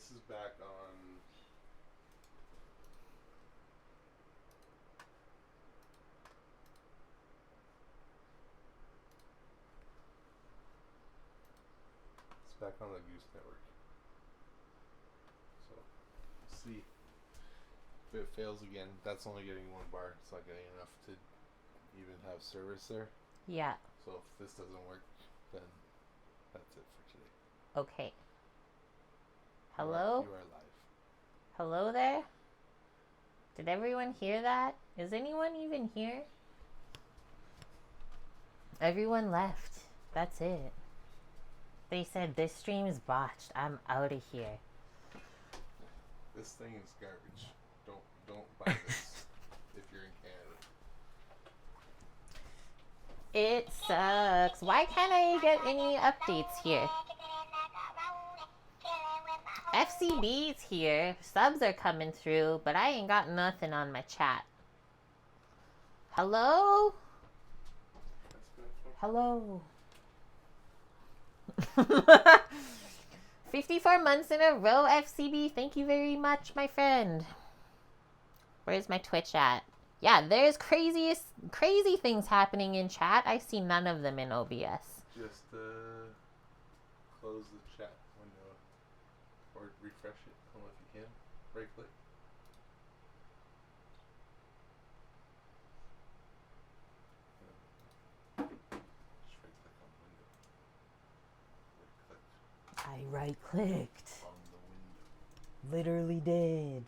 This is back on. It's back on the Goose Network. So, we'll see if it fails again. That's only getting one bar. It's not getting enough to even have service there. Yeah. So if this doesn't work, then that's it for today. Okay. Hello? You are live. Hello there? Did everyone hear that? Is anyone even here? Everyone left. That's it. They said this stream is botched. I'm out of here. This thing is garbage. Don't buy this if you're in Canada. It sucks. Why can't I get any updates here? FCB's here. Subs are coming through, but I ain't got nothing on my chat. Hello? Hello. 54 months in a row, FCB. Thank you very much, my friend. Where's my Twitch at? Yeah, there's crazy things happening in chat. I see none of them in OBS. Just close the chat window or refresh it. I don't know if you can. Right click. Just right click on the window. I right clicked. On the window. Literally did.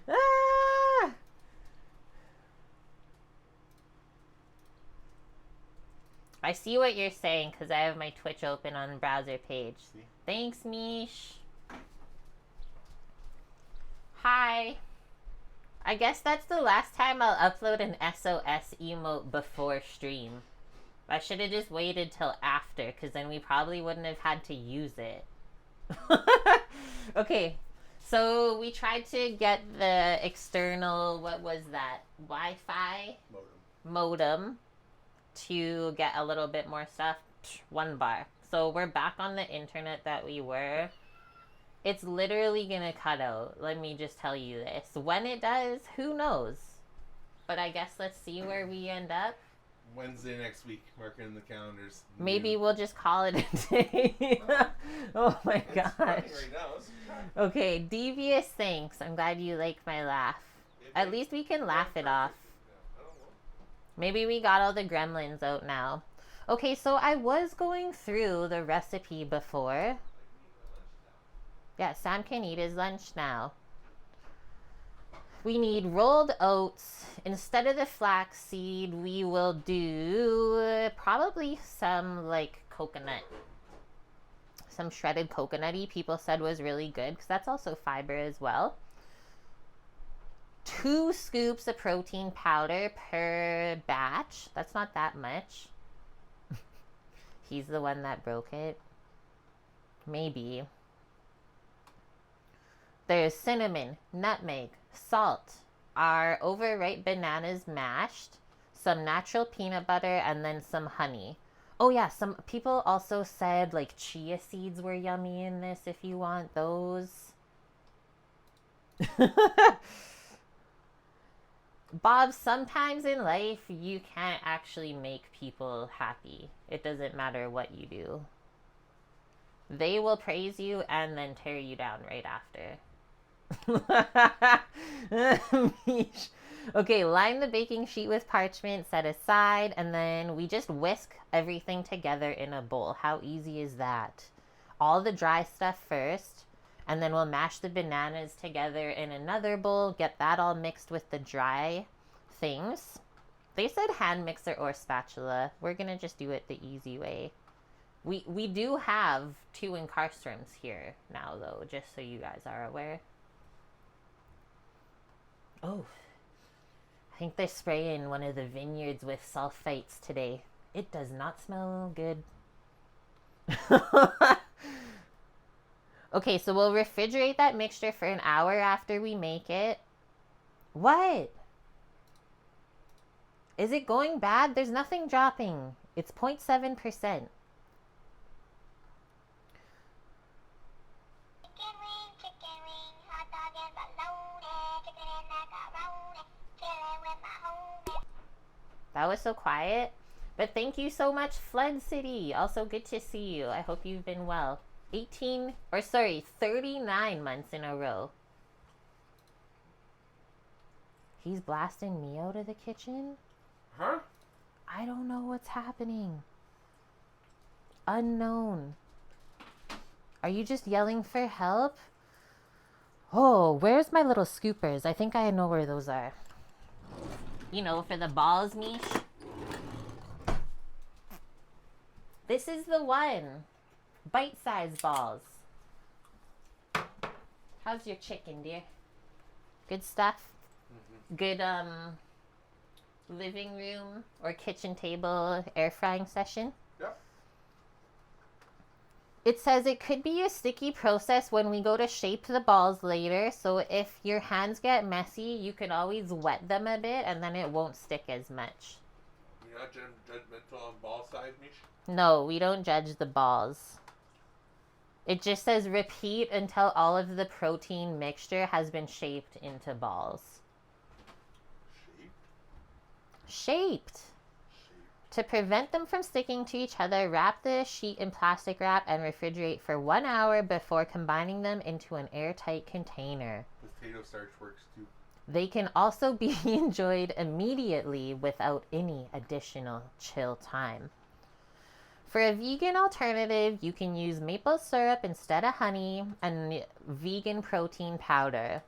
Ah! I see what you're saying because I have my Twitch open on the browser page. See? Thanks, Mish. Hi. I guess that's the last time I'll upload an SOS emote before stream. I should have just waited till after because then we probably wouldn't have had to use it. Okay. So we tried to get the external, what was that? Wi-Fi? Modem to get a little bit more stuff. 1 bar. So we're back on the internet that we were. It's literally gonna cut out. Let me just tell you this. When it does, who knows? But I guess let's see where we end up. Wednesday next week. Mark it in the calendars. Maybe we'll just call it a day. Oh my gosh. Right now. Okay, devious thanks. I'm glad you like my laugh. At least we can laugh it off. Maybe we got all the gremlins out now. Okay, so I was going through the recipe before. Yeah, Sam can eat his lunch now. We need rolled oats. Instead of the flaxseed, we will do probably some like coconut. Some shredded coconutty people said was really good because that's also fiber as well. 2 scoops of protein powder per batch. That's not that much. He's the one that broke it. Maybe. There's cinnamon, nutmeg, salt, our overripe bananas mashed, some natural peanut butter, and then some honey. Oh yeah, some people also said like chia seeds were yummy in this if you want those. Bob, sometimes in life you can't actually make people happy. It doesn't matter what you do. They will praise you and then tear you down right after. Okay, line the baking sheet with parchment, set aside, and then we just whisk everything together in a bowl. How easy is that? All the dry stuff first, and then we'll mash the bananas together in another bowl, get that all mixed with the dry things. They said hand mixer or spatula. We're gonna just do it the easy way. We do have 2 incarcerums here now, though, just so you guys are aware. Oh, I think they're spraying one of the vineyards with sulfites today. It does not smell good. Okay, so we'll refrigerate that mixture for an hour after we make it. What? Is it going bad? There's nothing dropping. It's 0.7%. That was so quiet. But thank you so much, Flood City. Also good to see you. I hope you've been well. 39 months in a row. He's blasting me out of the kitchen? Huh? I don't know what's happening. Unknown. Are you just yelling for help? Oh, where's my little scoopers? I think I know where those are. You know, for the balls, Mish. This is the one. Bite-sized balls. How's your chicken, dear? Good stuff? Mm-hmm. Good, living room or kitchen table air frying session? Yep. It says it could be a sticky process when we go to shape the balls later. So if your hands get messy, you can always wet them a bit and then it won't stick as much. You're not judgmental on ball size, Mish? No, we don't judge the balls. It just says repeat until all of the protein mixture has been shaped into balls. Shaped. To prevent them from sticking to each other, wrap the sheet in plastic wrap and refrigerate for 1 hour before combining them into an airtight container. Potato starch works too. They can also be enjoyed immediately without any additional chill time. For a vegan alternative, you can use maple syrup instead of honey and vegan protein powder.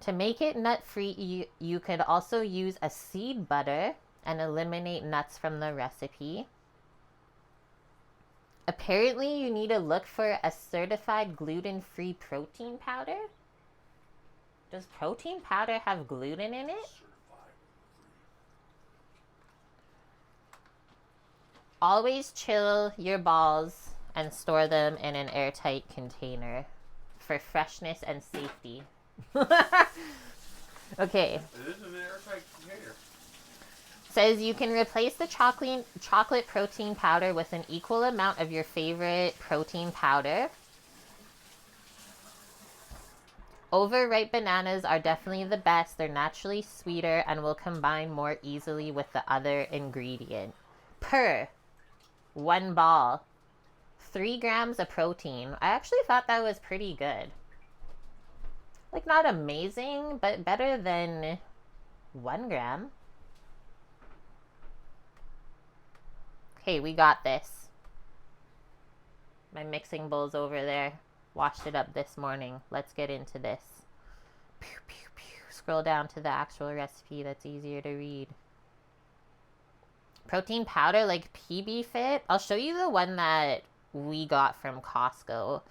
To make it nut-free, you could also use a seed butter and eliminate nuts from the recipe. Apparently, you need to look for a certified gluten-free protein powder. Does protein powder have gluten in it? Always chill your balls and store them in an airtight container for freshness and safety. Okay. It is an airtight container. Says you can replace the chocolate protein powder with an equal amount of your favorite protein powder. Overripe bananas are definitely the best. They're naturally sweeter and will combine more easily with the other ingredient. Per 1 ball, 3 grams of protein. I actually thought that was pretty good. Like, not amazing, but better than 1 gram. Okay, we got this. My mixing bowl's over there. Washed it up this morning. Let's get into this. Pew, pew, pew. Scroll down to the actual recipe that's easier to read. Protein powder like PB Fit. I'll show you the one that we got from Costco.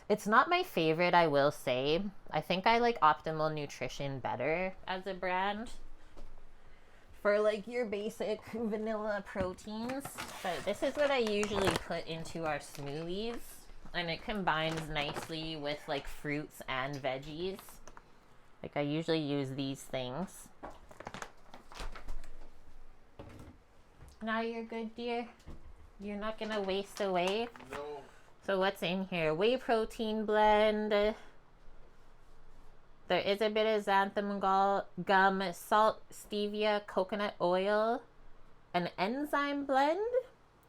It's not my favorite, I will say. I think I like Optimal Nutrition better as a brand for like your basic vanilla proteins. But this is what I usually put into our smoothies, and it combines nicely with like fruits and veggies. Like I usually use these things. Now you're good, dear? You're not gonna waste away? No. So what's in here? Whey protein blend. There is a bit of xanthan gum, salt, stevia, coconut oil, an enzyme blend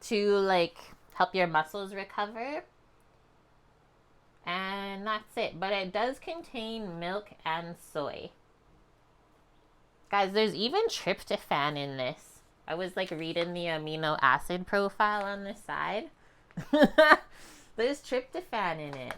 to like help your muscles recover. And that's it. But it does contain milk and soy. Guys, there's even tryptophan in this. I was like reading the amino acid profile on the side. There's tryptophan in it.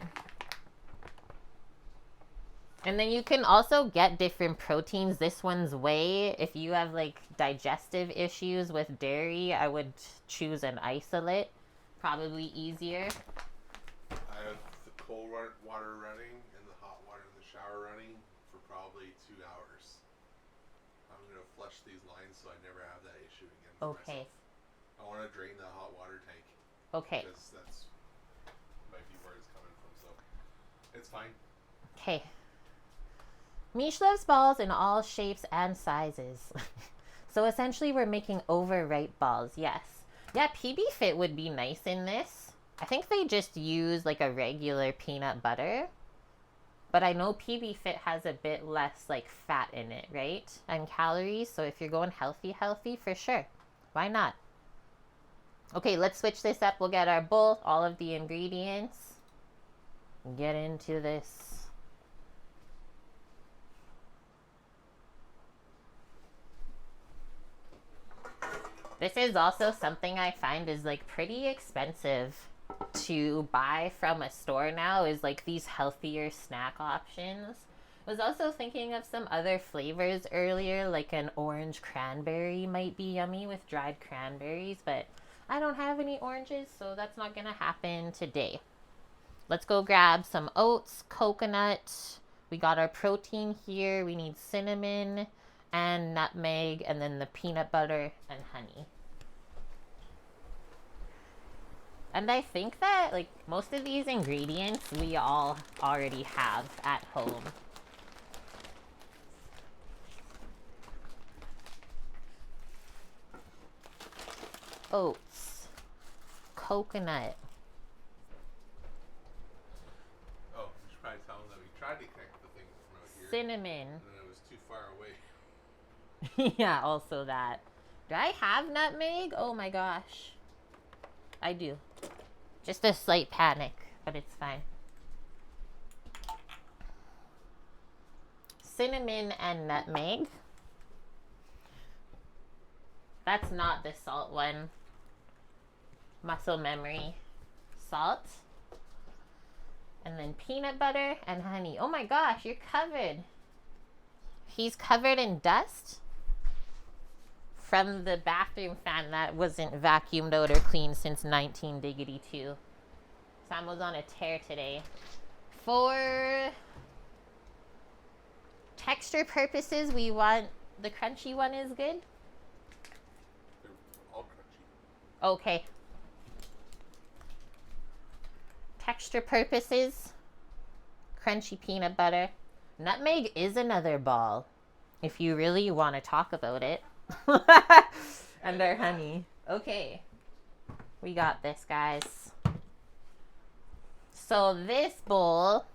And then you can also get different proteins. This one's whey. If you have like digestive issues with dairy, I would choose an isolate. Probably easier. I have the cold water running and the hot water in the shower running for probably 2 hours. I'm going to flush these lines so I never have that issue again. Okay. Myself. I want to drain the hot water tank. Okay. Because that's might be where it's coming from, so it's fine. Okay. Mish loves balls in all shapes and sizes. So essentially we're making overripe balls, yes. Yeah, PB Fit would be nice in this. I think they just use like a regular peanut butter. But I know PB Fit has a bit less like fat in it, right? And calories. So if you're going healthy, for sure. Why not? Okay, let's switch this up. We'll get our bowl, all of the ingredients. Get into this. This is also something I find is like pretty expensive to buy from a store now, is like these healthier snack options. I was also thinking of some other flavors earlier, like an orange cranberry might be yummy with dried cranberries, but I don't have any oranges, so that's not gonna happen today. Let's go grab some oats, coconut. We got our protein here. We need cinnamon and nutmeg, and then the peanut butter and honey. And I think that like most of these ingredients we all already have at home. Oats, coconut. Oh, we should probably tell them that we tried to connect the thing from out here. Cinnamon. And then it was too far away. Yeah, also that. Do I have nutmeg? Oh my gosh. I do. Just a slight panic, but it's fine. Cinnamon and nutmeg. That's not the salt one. Muscle memory. Salt. And then peanut butter and honey. Oh my gosh, you're covered. He's covered in dust from the bathroom fan that wasn't vacuumed out or cleaned since 1982. Sam was on a tear today. For texture purposes, we want the crunchy one is good. They're all crunchy. Okay. Texture purposes, crunchy peanut butter. Nutmeg is another ball, if you really want to talk about it. And our honey. Okay. We got this, guys. So this bowl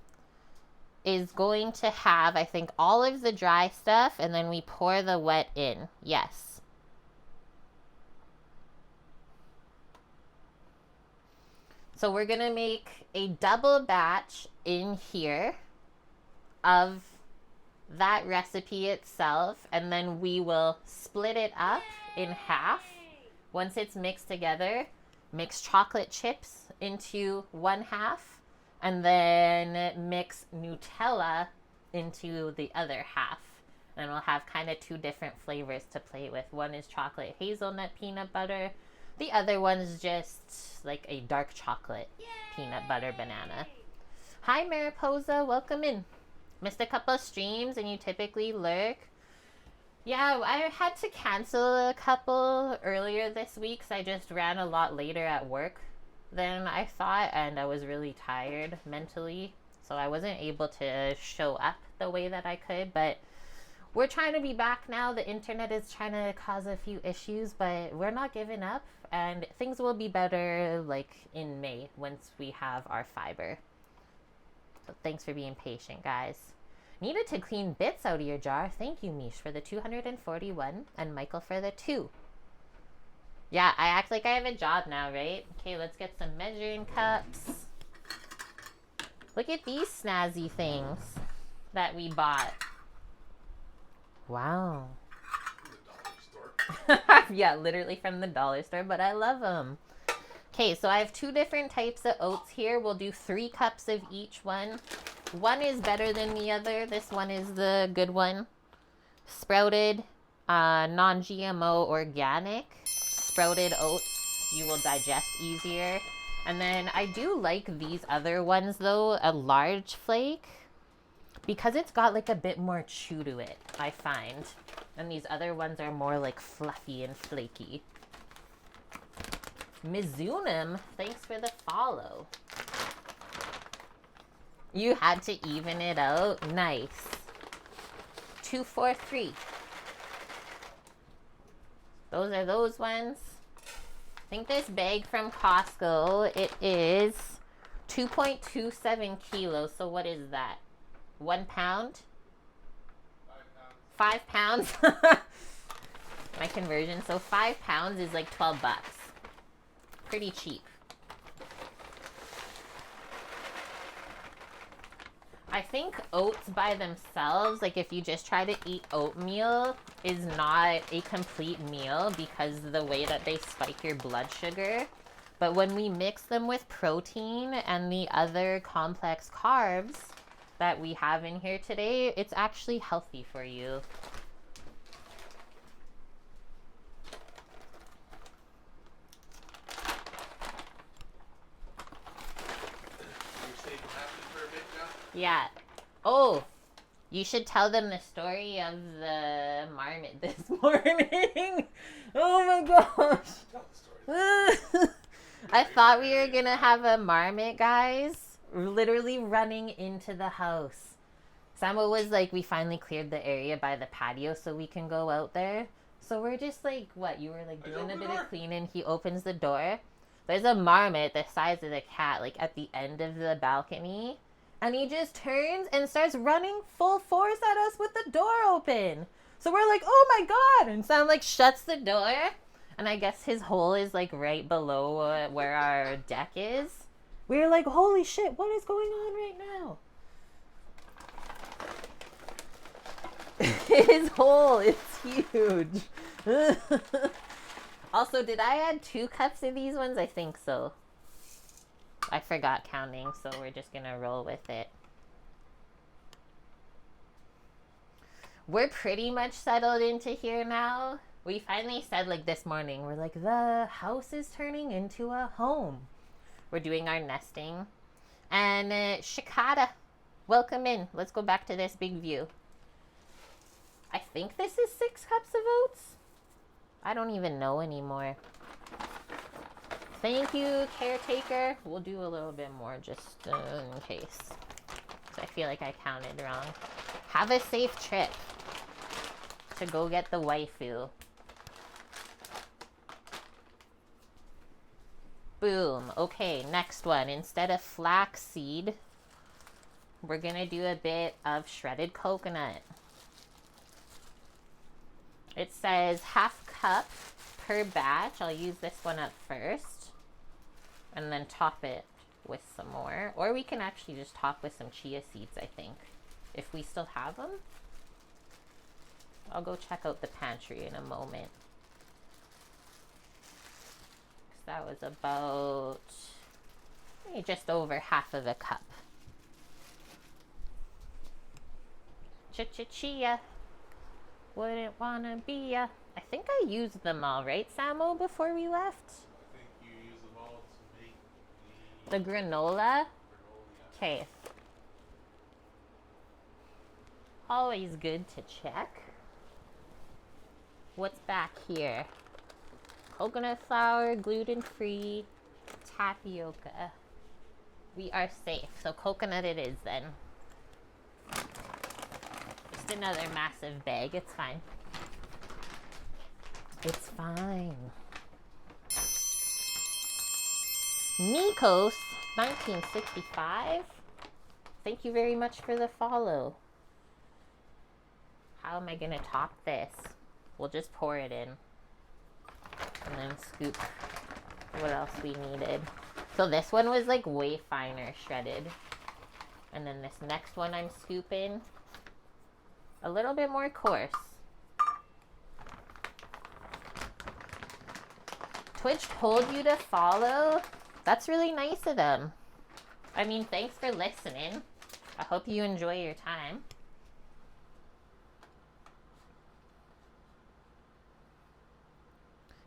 is going to have, I think, all of the dry stuff, and then we pour the wet in. Yes. So we're going to make a double batch in here of that recipe itself, and then we will split it up in half. Once it's mixed together, mix chocolate chips into one half, and then mix Nutella into the other half. And we'll have kind of two different flavors to play with. One is chocolate hazelnut peanut butter. The other one's just like a dark chocolate peanut butter banana. Hi Mariposa, welcome in. Missed a couple of streams and you typically lurk. Yeah, I had to cancel a couple earlier this week because I just ran a lot later at work than I thought, and I was really tired mentally, so I wasn't able to show up the way that I could. But we're trying to be back now. The internet is trying to cause a few issues, but we're not giving up, and things will be better like in May once we have our fiber. So thanks for being patient, guys. Needed to clean bits out of your jar. Thank you, Mish, for the 241 and Michael for the 2. Yeah, I act like I have a job now, right? Okay, let's get some measuring cups. Look at these snazzy things that we bought. Wow. From the dollar store. Yeah, literally from the dollar store, but I love them. Okay, so I have two different types of oats here. We'll do 3 cups of each one. One is better than the other. This one is the good one. Sprouted, non-GMO, organic. Sprouted oats, you will digest easier. And then I do like these other ones though, a large flake, because it's got like a bit more chew to it, I find. And these other ones are more like fluffy and flaky. Mizunum, thanks for the follow. You had to even it out. Nice. 2, 4, 3. Those are those ones. I think this bag from Costco, it is 2.27 kilos. So what is that? 1 pound? 5 pounds. 5 pounds? My conversion. So 5 pounds is like 12 bucks. Pretty cheap. I think oats by themselves, like if you just try to eat oatmeal, is not a complete meal because of the way that they spike your blood sugar. But when we mix them with protein and the other complex carbs that we have in here today, it's actually healthy for you. Yeah. Oh, you should tell them the story of the marmot this morning. Oh my gosh. Tell the story. I thought we were going to have a marmot, guys, literally running into the house. Samuel was like, we finally cleared the area by the patio so we can go out there. So we're just like, what? You were like doing a bit of cleaning. He opens the door. There's a marmot the size of the cat, like at the end of the balcony. And he just turns and starts running full force at us with the door open. So we're like, oh my God. And Sam like shuts the door. And I guess his hole is like right below where our deck is. We were like, holy shit, what is going on right now? His hole is huge. Also, did I add 2 cups of these ones? I think so. I forgot counting, so we're just gonna roll with it. We're pretty much settled into here now. We finally said, like, this morning, we're like, the house is turning into a home. We're doing our nesting. And Shikata, welcome in. Let's go back to this big view. I think this is 6 cups of oats. I don't even know anymore. Thank you, caretaker. We'll do a little bit more just in case. So I feel like I counted wrong. Have a safe trip to go get the waifu. Boom. Okay, next one. Instead of flaxseed, we're going to do a bit of shredded coconut. It says 1/2 cup per batch. I'll use this one up first. And then top it with some more. Or we can actually just top with some chia seeds, I think. If we still have them. I'll go check out the pantry in a moment. That was about just over 1/2 cup. Chia. Wouldn't wanna be ya. I think I used them all, right, Samo, before we left? I think you use them all to make The granola? granola. Okay. Always good to check. What's back here? Coconut flour, gluten-free, tapioca. We are safe. So coconut it is then. Just another massive bag. It's fine. It's fine. Nikos, 1965. Thank you very much for the follow. How am I going to top this? We'll just pour it in. And then scoop what else we needed. So this one was like way finer shredded. And then this next one I'm scooping a little bit more coarse. Twitch told you to follow? That's really nice of them. I mean, thanks for listening. I hope you enjoy your time.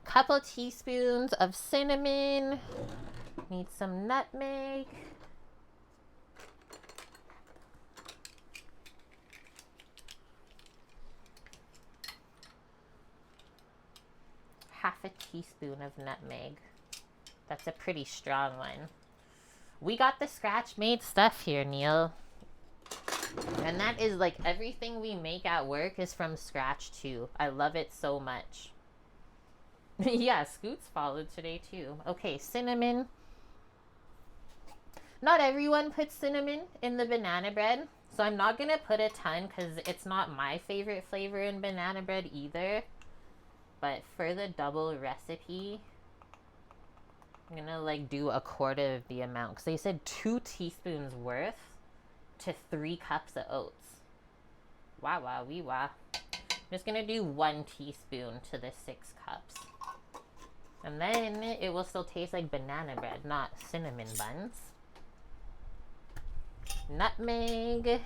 Couple teaspoons of cinnamon. Need some nutmeg. Half a teaspoon of nutmeg. That's a pretty strong one. We got the scratch-made stuff here, Neil. And that is like everything we make at work is from scratch too. I love it so much. Yeah, Scoots followed today too. Okay, cinnamon. Not everyone puts cinnamon in the banana bread. So I'm not going to put a ton because it's not my favorite flavor in banana bread either. But for the double recipe, I'm going to like do a quarter of the amount. Because they said 2 teaspoons worth to 3 cups of oats. Wow, wow, wee, wow. I'm just going to do 1 teaspoon to the 6 cups. And then it will still taste like banana bread, not cinnamon buns. Nutmeg.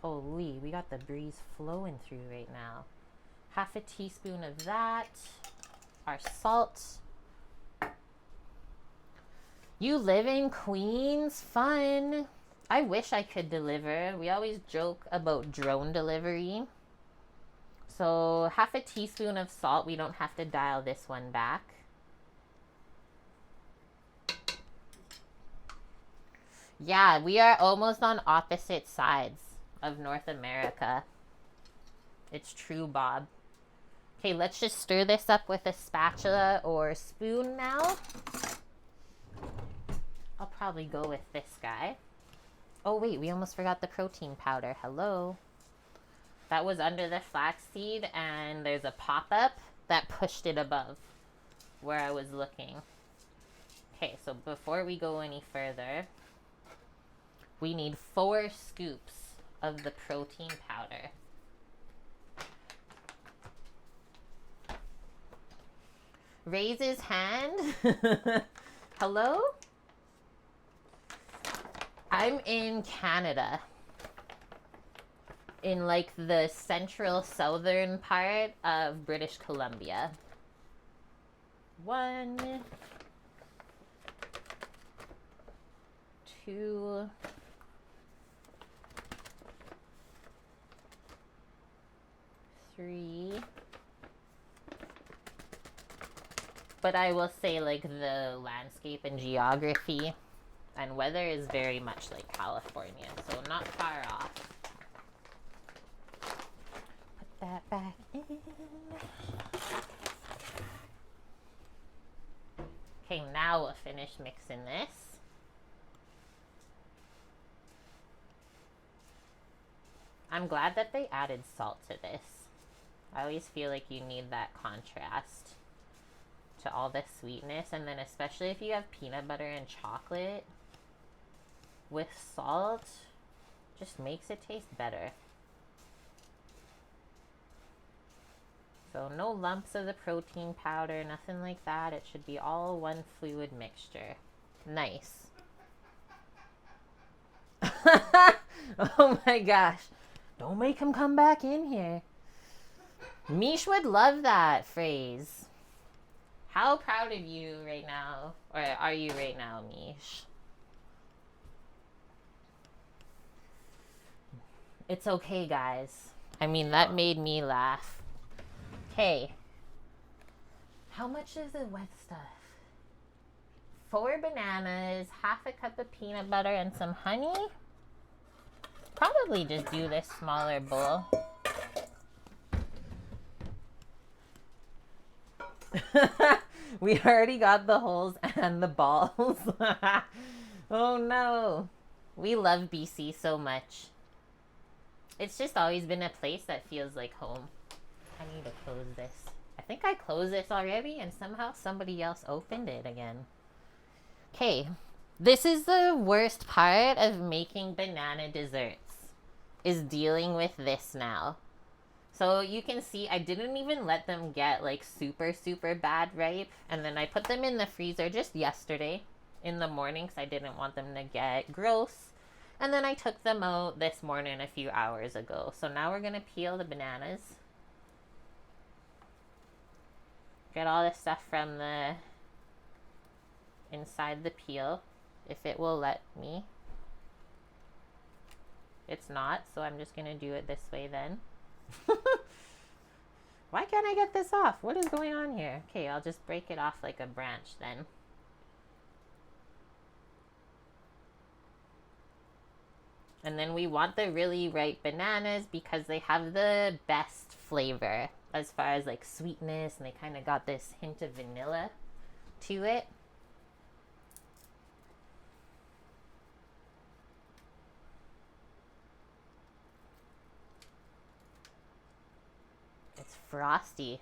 Holy, we got the breeze flowing through right now. Half a teaspoon of that. Our salt. You live in Queens? Fun. I wish I could deliver. We always joke about drone delivery. So half a teaspoon of salt. We don't have to dial this one back. Yeah, we are almost on opposite sides of North America. It's true, Bob. Okay, let's just stir this up with a spatula or spoon now. I'll probably go with this guy. Oh wait, we almost forgot the protein powder. Hello. That was under the flaxseed and there's a pop-up that pushed it above where I was looking. Okay, so before we go any further, we need 4 scoops of the protein powder. Raise his hand. Hello? I'm in Canada. In like the central southern part of British Columbia. 1, 2, 3. But I will say like the landscape and geography and weather is very much like California, so not far off. Put that back in. Okay, now we'll finish mixing this. I'm glad that they added salt to this. I always feel like you need that contrast to all the sweetness, and then especially if you have peanut butter and chocolate with salt, just makes it taste better. So no lumps of the protein powder, nothing like that. It should be all one fluid mixture. Nice. Oh my gosh. Don't make him come back in here. Mish would love that phrase. How proud of you right now, or are you right now, Mish? It's okay, guys. I mean, that made me laugh. Okay. How much is the wet stuff? 4 bananas, half a cup of peanut butter, and some honey. Probably just do this smaller bowl. We already got the holes and the balls. Oh no. We love BC so much. It's just always been a place that feels like home. I need to close this. I think I closed this already and somehow somebody else opened it again. Okay. This is the worst part of making banana desserts, is dealing with this now. So you can see I didn't even let them get like super, super bad ripe. And then I put them in the freezer just yesterday in the morning because I didn't want them to get gross. And then I took them out this morning a few hours ago. So now we're going to peel the bananas. Get all the stuff from the inside the peel, if it will let me. It's not, so I'm just going to do it this way then. Why can't I get this off? What is going on here? Okay, I'll just break it off like a branch then. And then we want the really ripe bananas because they have the best flavor as far as like sweetness, and they kind of got this hint of vanilla to it. frosty.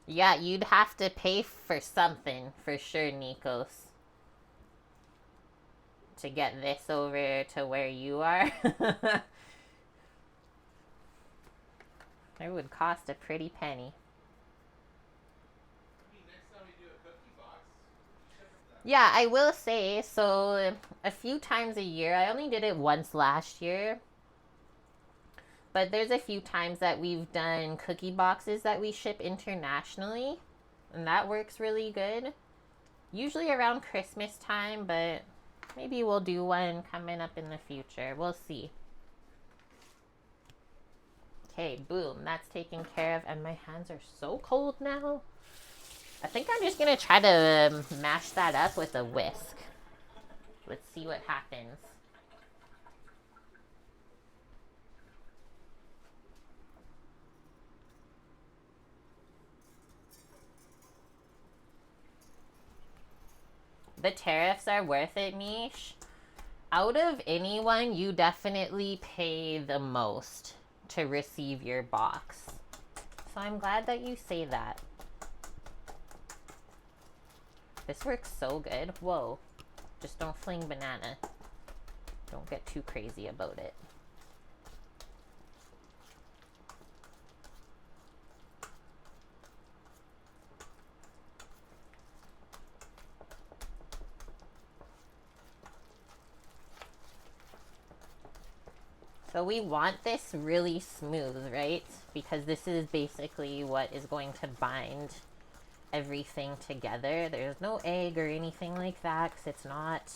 Yeah, you'd have to pay for something for sure, Nikos, to get this over to where you are. It would cost a pretty penny. Next time we do a cookie box, ship it that. Yeah, I will say, so a few times a year, I only did it once last year, but there's a few times that we've done cookie boxes that we ship internationally, and that works really good. Usually around Christmas time, but maybe we'll do one coming up in the future. We'll see. Okay, boom, that's taken care of, and my hands are so cold now. I think I'm just gonna try to mash that up with a whisk. Let's see what happens. The tariffs are worth it, Mish. Out of anyone, you definitely pay the most to receive your box. So I'm glad that you say that. This works so good. Whoa. Just don't fling banana. Don't get too crazy about it. So we want this really smooth, right? Because this is basically what is going to bind everything together. There's no egg or anything like that because it's not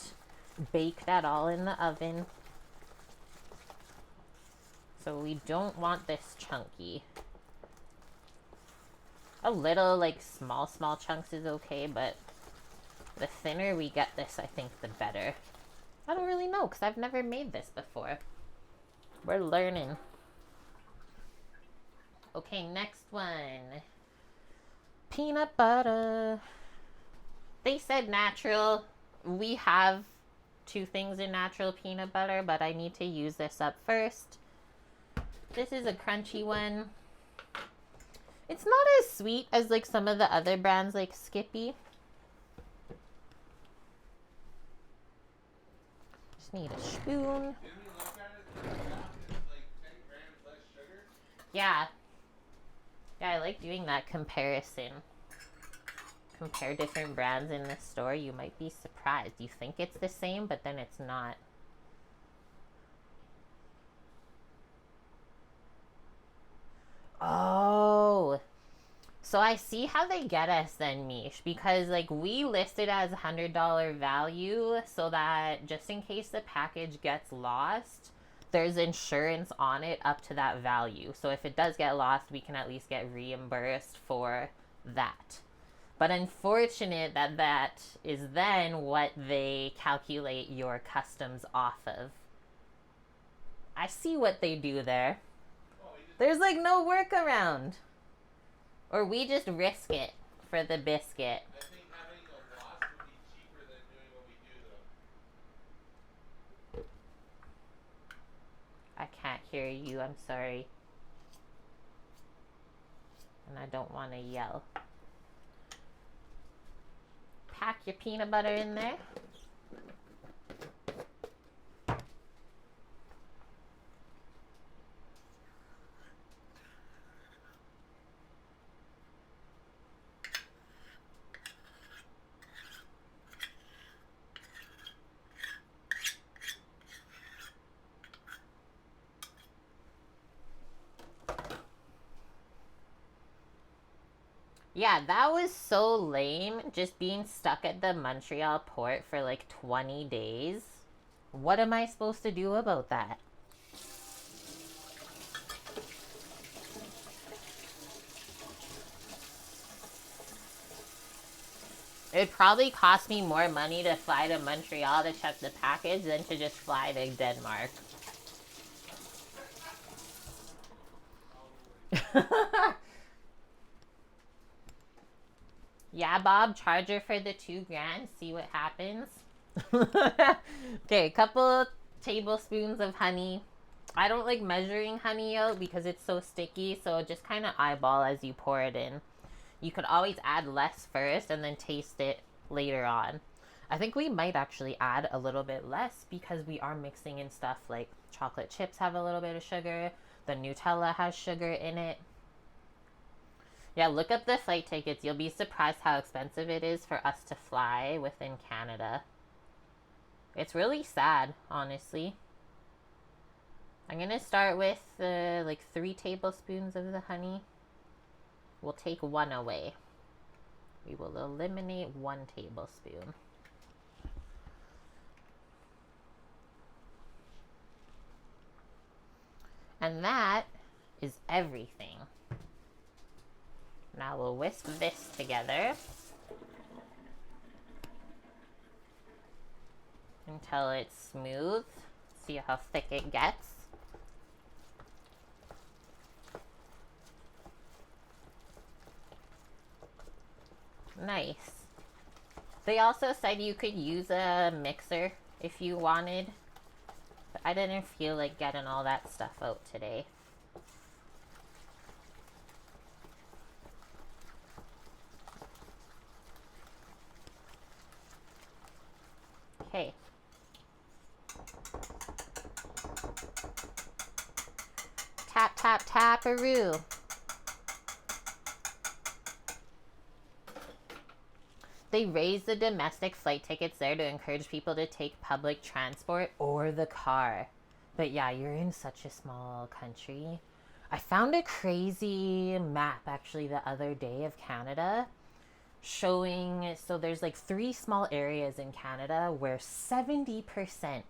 baked at all in the oven. So we don't want this chunky. A little, like, small chunks is okay, but the thinner we get this, I think, the better. I don't really know because I've never made this before. We're learning. Okay, next one. Peanut butter. They said natural. We have 2 things in natural peanut butter, but I need to use this up first. This is a crunchy one. It's not as sweet as like some of the other brands like Skippy. Just need a spoon. Yeah. Yeah, I like doing that comparison. Compare different brands in the store. You might be surprised. You think it's the same, but then it's not. Oh. So I see how they get us then, Mish, because like we listed as $100 value so that just in case the package gets lost, there's insurance on it up to that value. So if it does get lost, we can at least get reimbursed for that. But unfortunate that that is then what they calculate your customs off of. I see what they do there. There's like no workaround. Or we just risk it for the biscuit. I think having a loss would be cheaper than doing what we do, though. I can't hear you, I'm sorry. And I don't want to yell. Pack your peanut butter in there. Yeah, that was so lame, just being stuck at the Montreal port for like 20 days. What am I supposed to do about that? It'd probably cost me more money to fly to Montreal to check the package than to just fly to Denmark. Yeah, Bob, charger for the $2,000. See what happens. Okay, a couple tablespoons of honey. I don't like measuring honey out because it's so sticky, so just kind of eyeball as you pour it in. You could always add less first and then taste it later on. I think we might actually add a little bit less because we are mixing in stuff like chocolate chips have a little bit of sugar, the Nutella has sugar in it. Yeah, look up the flight tickets. You'll be surprised how expensive it is for us to fly within Canada. It's really sad, honestly. I'm going to start with like 3 tablespoons of the honey. We'll take 1 away. We will eliminate 1 tablespoon. And that is everything. Now we'll whisk this together until it's smooth. See how thick it gets. Nice. They also said you could use a mixer if you wanted, but I didn't feel like getting all that stuff out today. Okay. Tap, tap, tap-a-roo. They raised the domestic flight tickets there to encourage people to take public transport or the car. But yeah, you're in such a small country. I found a crazy map actually the other day of Canada showing, so there's like 3 small areas in Canada where 70%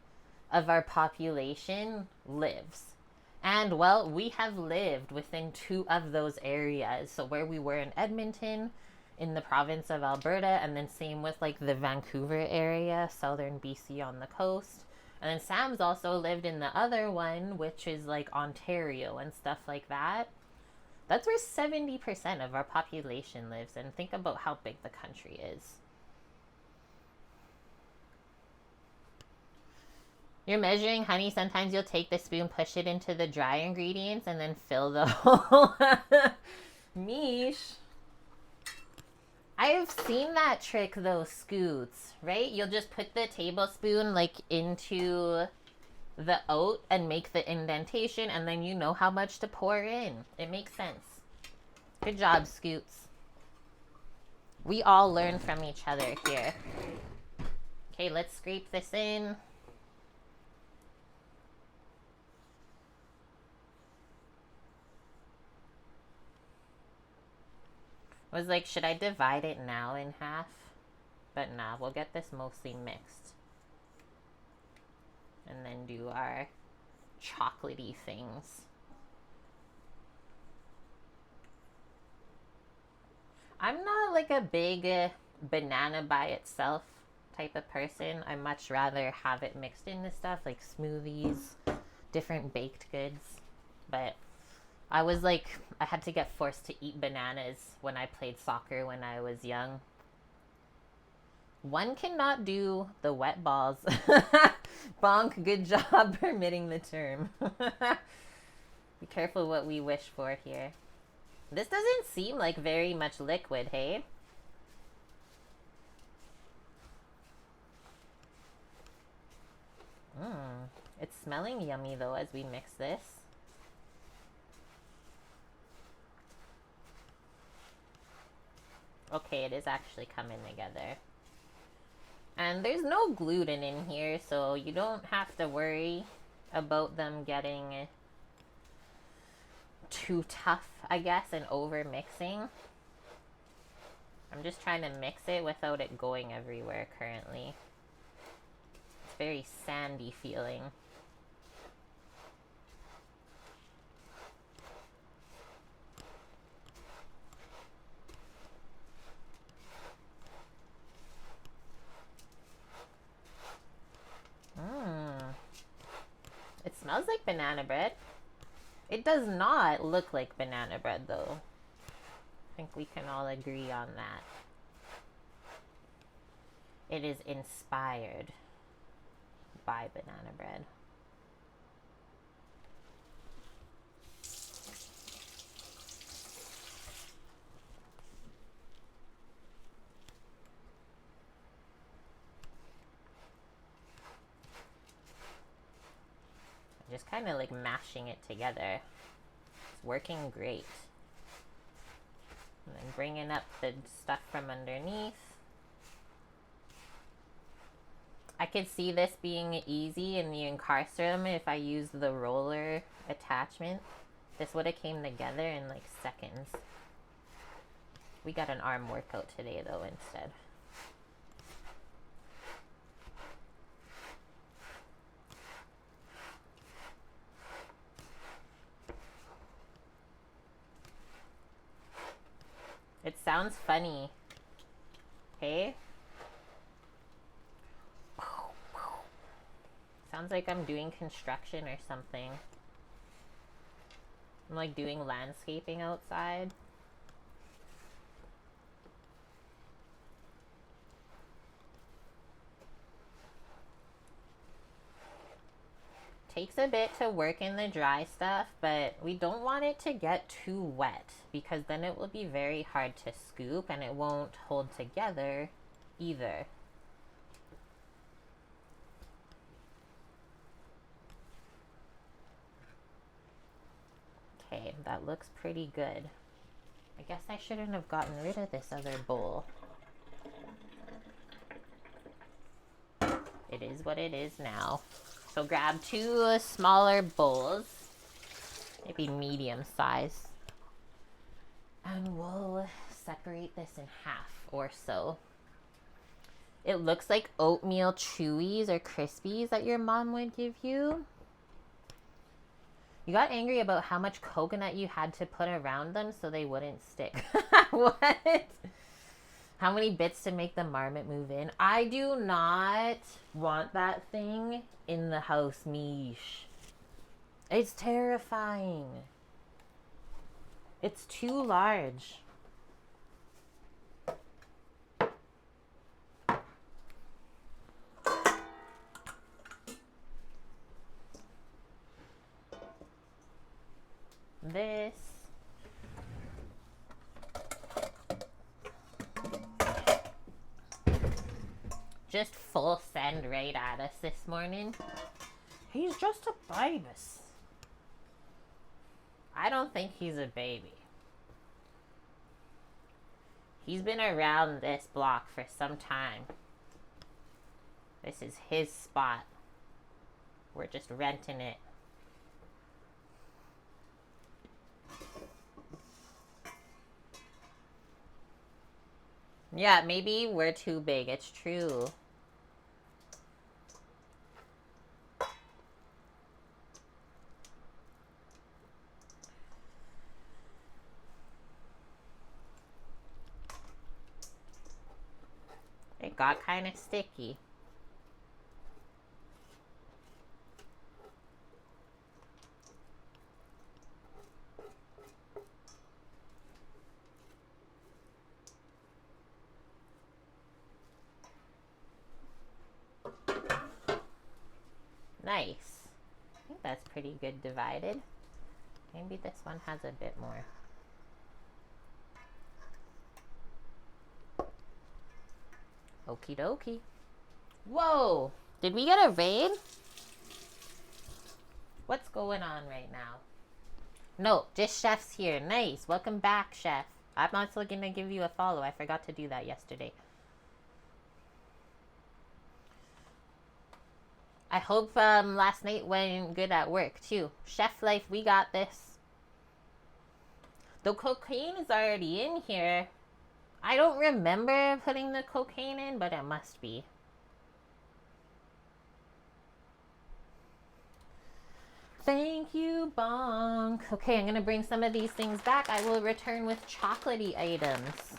of our population lives. And well, we have lived within 2 of those areas. So where we were in Edmonton, in the province of Alberta, and then same with like the Vancouver area, southern BC on the coast. And then Sam's also lived in the other one, which is like Ontario and stuff like that. That's where 70% of our population lives, and think about how big the country is. You're measuring honey, sometimes you'll take the spoon, push it into the dry ingredients, and then fill the hole. Mish. I have seen that trick though, Scoots, right? You'll just put the tablespoon like into the oat and make the indentation, and then you know how much to pour in. It makes sense. Good job, Scoots. We all learn from each other here. Okay, let's scrape this in. Was like, should I divide it now in half? But nah, we'll get this mostly mixed. And then do our chocolatey things. I'm not like a big banana by itself type of person. I much rather have it mixed into stuff like smoothies, different baked goods. But I was like, I had to get forced to eat bananas when I played soccer when I was young. One cannot do the wet balls. Bonk, good job permitting the term. Be careful what we wish for here. This doesn't seem like very much liquid, hey? It's smelling yummy though as we mix this. Okay, it is actually coming together. And there's no gluten in here, so you don't have to worry about them getting too tough, I guess, and over mixing. I'm just trying to mix it without it going everywhere currently. It's very sandy feeling. It smells like banana bread. It does not look like banana bread though. I think we can all agree on that. It is inspired by banana bread. Just kind of like mashing it together. It's working great. And then bringing up the stuff from underneath. I could see this being easy in the incarcerum if I used the roller attachment. This would have came together in like seconds. We got an arm workout today though instead. It sounds funny. Hey? Sounds like I'm doing construction or something. I'm like doing landscaping outside. Takes a bit to work in the dry stuff, but we don't want it to get too wet because then it will be very hard to scoop and it won't hold together either. Okay, that looks pretty good. I guess I shouldn't have gotten rid of this other bowl. It is what it is now. So grab 2 smaller bowls, maybe medium size, and we'll separate this in half or so. It looks like oatmeal chewies or crispies that your mom would give you. You got angry about how much coconut you had to put around them so they wouldn't stick. What? How many bits to make the marmot move in? I do not want that thing in the house, Mish. It's terrifying. It's too large. This. Just full send right at us this morning. He's just a baby. I don't think he's a baby. He's been around this block for some time. This is his spot. We're just renting it. Yeah, maybe we're too big. It's true. It got kind of sticky. Nice. I think that's pretty good divided. Maybe this one has a bit more. Okie dokie. Whoa! Did we get a raid? What's going on right now? No, just Chef's here. Nice. Welcome back, Chef. I'm also going to give you a follow. I forgot to do that yesterday. I hope last night went good at work, too. Chef life, we got this. The cocaine is already in here. I don't remember putting the cocaine in, but it must be. Thank you, Bonk. Okay, I'm going to bring some of these things back. I will return with chocolatey items.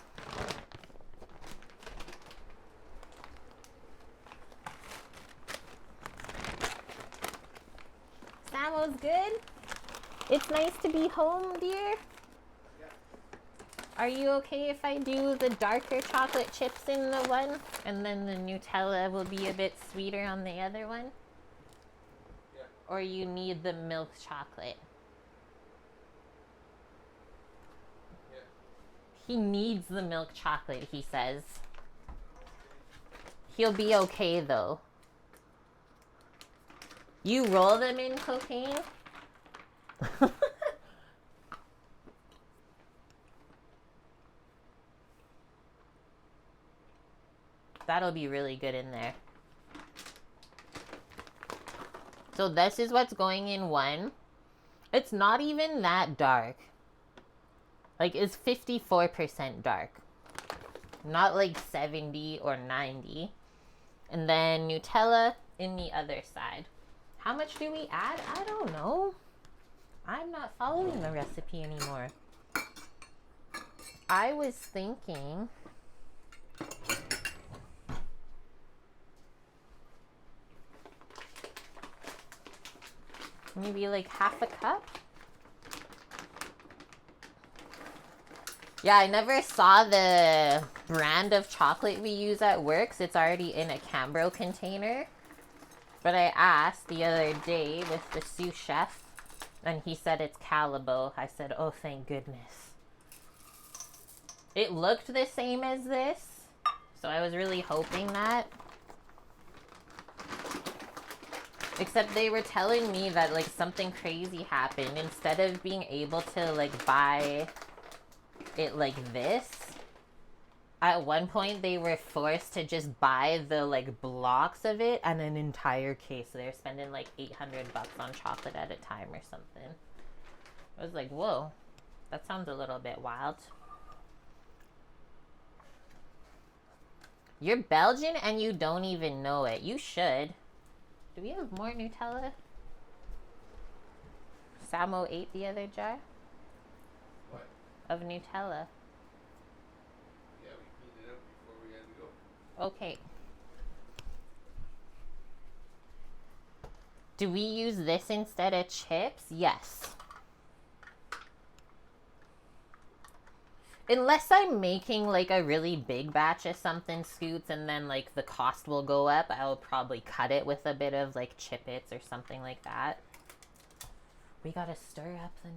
Samo's good? It's nice to be home, dear? Are you okay if I do the darker chocolate chips in the one, and then the Nutella will be a bit sweeter on the other one? Yeah. Or you need the milk chocolate? Yeah. He needs the milk chocolate, he says. He'll be okay though. You roll them in cocaine? That'll be really good in there. So this is what's going in one. It's not even that dark. Like, it's 54% dark. Not like 70 or 90. And then Nutella in the other side. How much do we add? I don't know. I'm not following the recipe anymore. I was thinking... maybe like half a cup? Yeah, I never saw the brand of chocolate we use at work, so it's already in a Cambro container. But I asked the other day with the sous chef, and he said it's Calabo. I said, oh, thank goodness. It looked the same as this, so I was really hoping that. Except they were telling me that, like, something crazy happened. Instead of being able to, like, buy it like this, at one point they were forced to just buy the, like, blocks of it and an entire case. So they're spending, like, $800 on chocolate at a time or something. I was like, whoa, that sounds a little bit wild. You're Belgian and you don't even know it. You should. Do we have more Nutella? Samo ate the other jar? What? Of Nutella. Yeah, we cleaned it up before we had to go. Okay. Do we use this instead of chips? Yes. Unless I'm making like a really big batch of something, Scoots, and then like the cost will go up, I'll probably cut it with a bit of like Chip-Its or something like that. We gotta stir up the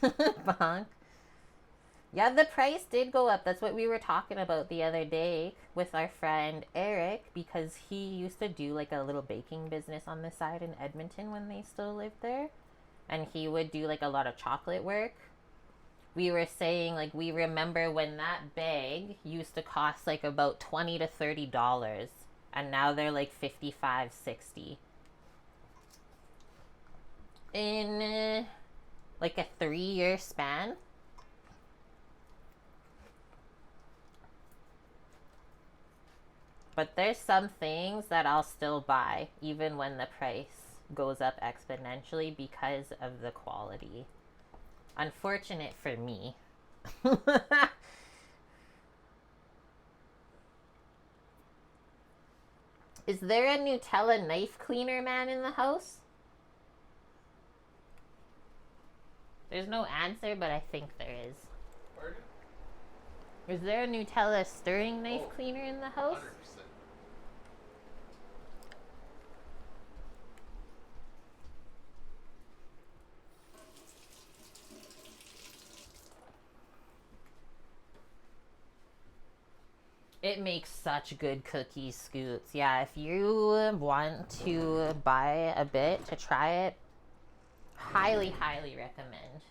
Nutella. Bonk. Yeah, the price did go up. That's what we were talking about the other day with our friend Eric, because he used to do like a little baking business on the side in Edmonton when they still lived there. And he would do like a lot of chocolate work. We were saying, like, we remember when that bag used to cost like about $20 to $30, and now they're like $55, $60 in like a 3-year span. But there's some things that I'll still buy even when the price goes up exponentially because of the quality. Unfortunate for me. Is there a Nutella knife cleaner man in the house? There's no answer, but I think there is. Pardon? Is there a Nutella stirring knife cleaner in the house? 100%. It makes such good cookies, Scoots. Yeah, if you want to buy a bit to try it, highly, highly recommend.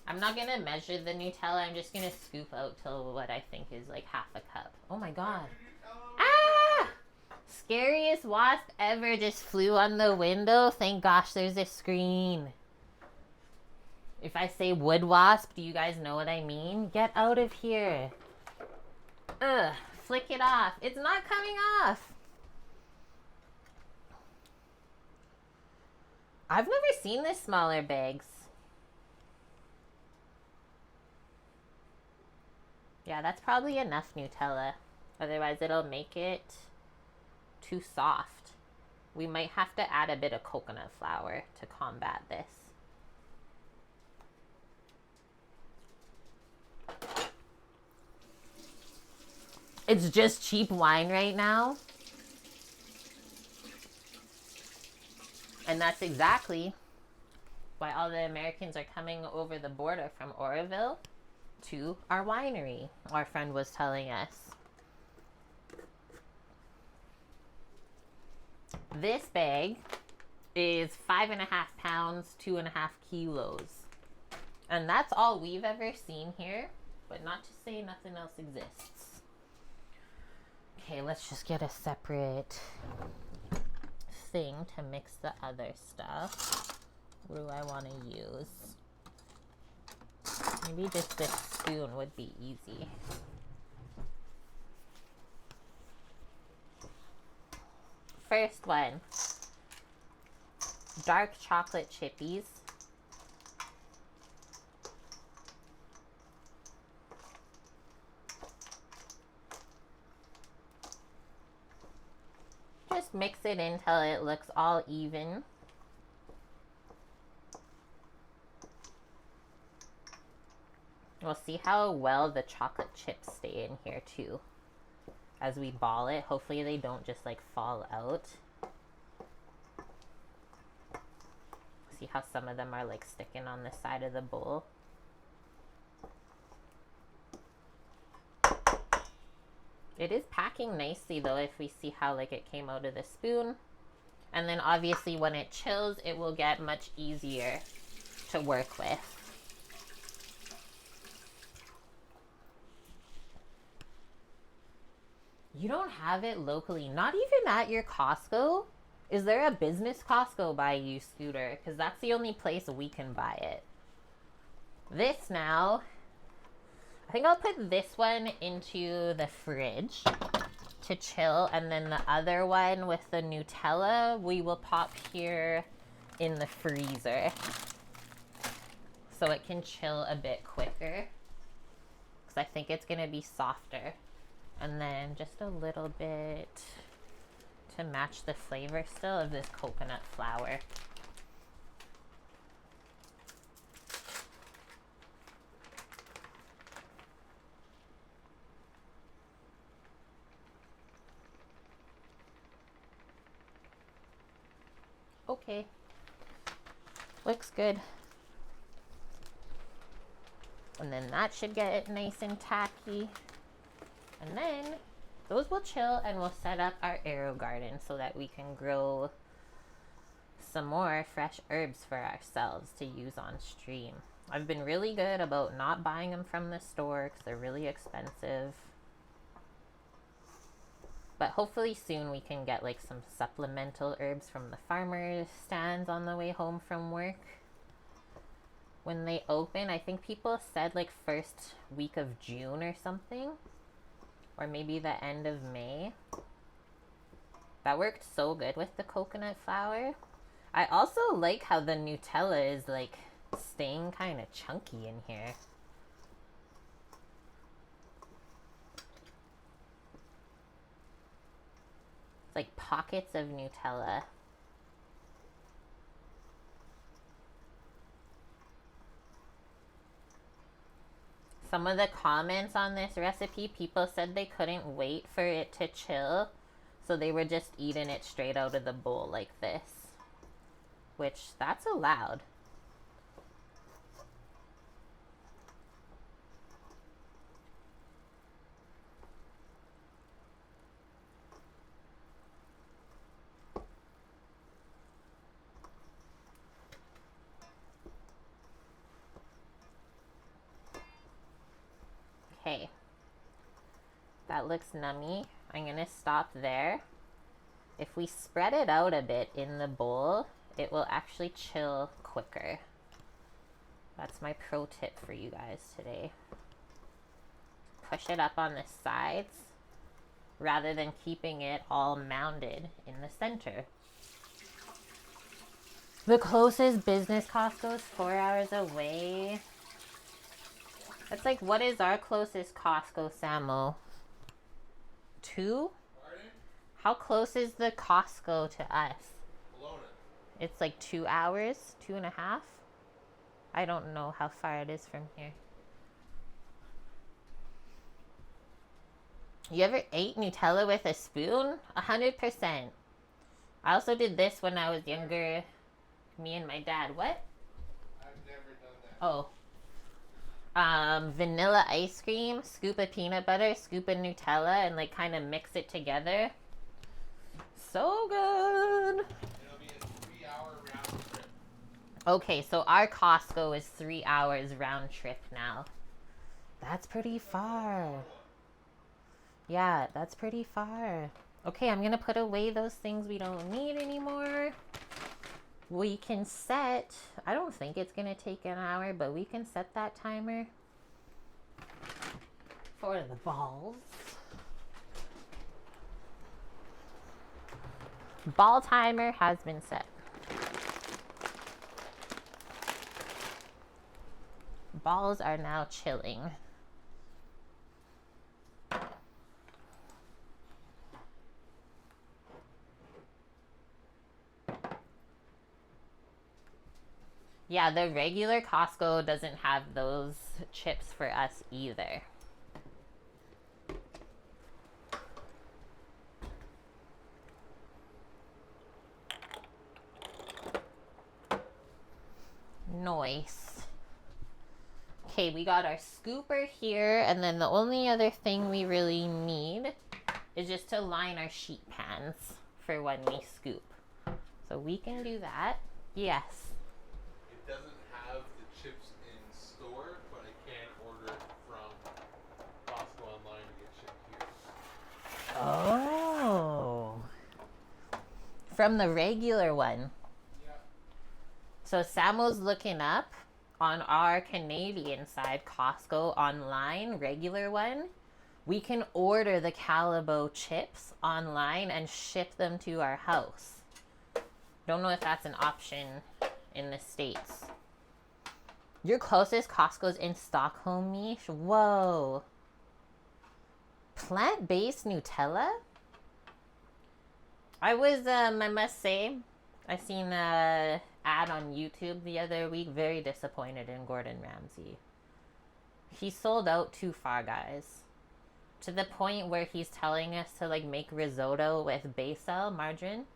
I'm not going to measure the Nutella. I'm just going to scoop out till what I think is like half a cup. Oh my god. Ah! Scariest wasp ever just flew on the window. Thank gosh there's a screen. If I say wood wasp, do you guys know what I mean? Get out of here. Ugh, flick it off. It's not coming off. I've never seen this smaller bags. Yeah, that's probably enough Nutella. Otherwise, it'll make it too soft. We might have to add a bit of coconut flour to combat this. It's just cheap wine right now. And that's exactly why all the Americans are coming over the border from Oroville to our winery, our friend was telling us. This bag is 5.5 pounds, 2.5 kilos. And that's all we've ever seen here, but not to say nothing else exists. Okay, let's just get a separate thing to mix the other stuff. What do I want to use? Maybe just this spoon would be easy. First one, dark chocolate chippies. Just mix it until it looks all even. We'll see how well the chocolate chips stay in here too. As we ball it, hopefully they don't just like fall out. See how some of them are like sticking on the side of the bowl. It is packing nicely though, if we see how like it came out of the spoon. And then obviously when it chills, it will get much easier to work with. You don't have it locally, not even at your Costco? Is there a business Costco by you, Scooter? Because that's the only place we can buy it. This now, I think I'll put this one into the fridge to chill, and then the other one with the Nutella we will pop here in the freezer so it can chill a bit quicker, because I think it's going to be softer. And then just a little bit to match the flavor still of this coconut flour. Okay, looks good. And then that should get it nice and tacky. And then those will chill, and we'll set up our Aerogarden so that we can grow some more fresh herbs for ourselves to use on stream. I've been really good about not buying them from the store because they're really expensive. But hopefully soon we can get like some supplemental herbs from the farmers stands on the way home from work. When they open, I think people said like first week of June or something. Or maybe the end of May. That worked so good with the coconut flour. I also like how the Nutella is like staying kind of chunky in here. It's like pockets of Nutella. Some of the comments on this recipe, people said they couldn't wait for it to chill, so they were just eating it straight out of the bowl like this, which that's allowed. Okay, that looks nummy. I'm gonna stop there. If we spread it out a bit in the bowl, it will actually chill quicker. That's my pro tip for you guys today. Push it up on the sides rather than keeping it all mounded in the center. The closest business Costco is 4 hours away. That's like, what is our closest Costco, Samo? 2? Pardon? How close is the Costco to us? Kelowna. It's like 2 hours, 2.5. I don't know how far it is from here. You ever ate Nutella with a spoon? 100%. I also did this when I was younger. Me and my dad. What? I've never done that. Oh. Vanilla ice cream, scoop of peanut butter, scoop of Nutella, and like kind of mix it together. So good. It'll be a 3-hour round trip. Okay, so our Costco is 3 hours round trip now. That's pretty far. Yeah, that's pretty far. Okay, I'm gonna put away those things we don't need anymore. We can set, I don't think it's gonna take an hour, but we can set that timer for the balls. Ball timer has been set. Balls are now chilling. Yeah, the regular Costco doesn't have those chips for us either. Nice. Okay, we got our scooper here, and then the only other thing we really need is just to line our sheet pans for when we scoop. So we can do that. Yes. It doesn't have the chips in store, but I can order it from Costco online to get shipped here. Oh. From the regular one. Yeah. So Samuel's looking up on our Canadian side, Costco online, regular one. We can order the Calabo chips online and ship them to our house. Don't know if that's an option in the States. Your closest Costco's in Stockholm, Mish? Whoa. Plant-based Nutella? I must say, I seen a ad on YouTube the other week, very disappointed in Gordon Ramsay. He sold out too far, guys. To the point where he's telling us to like make risotto with basil margarine.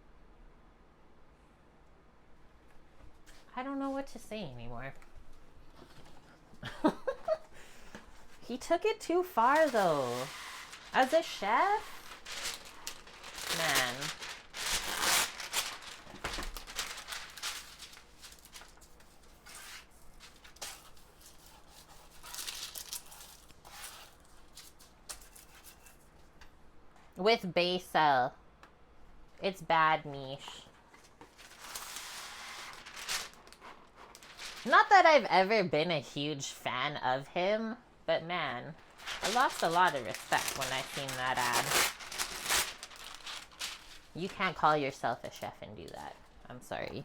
I don't know what to say anymore. He took it too far though. As a chef, man. With basil. It's bad, Mish. Not that I've ever been a huge fan of him, but man, I lost a lot of respect when I seen that ad. You can't call yourself a chef and do that. I'm sorry.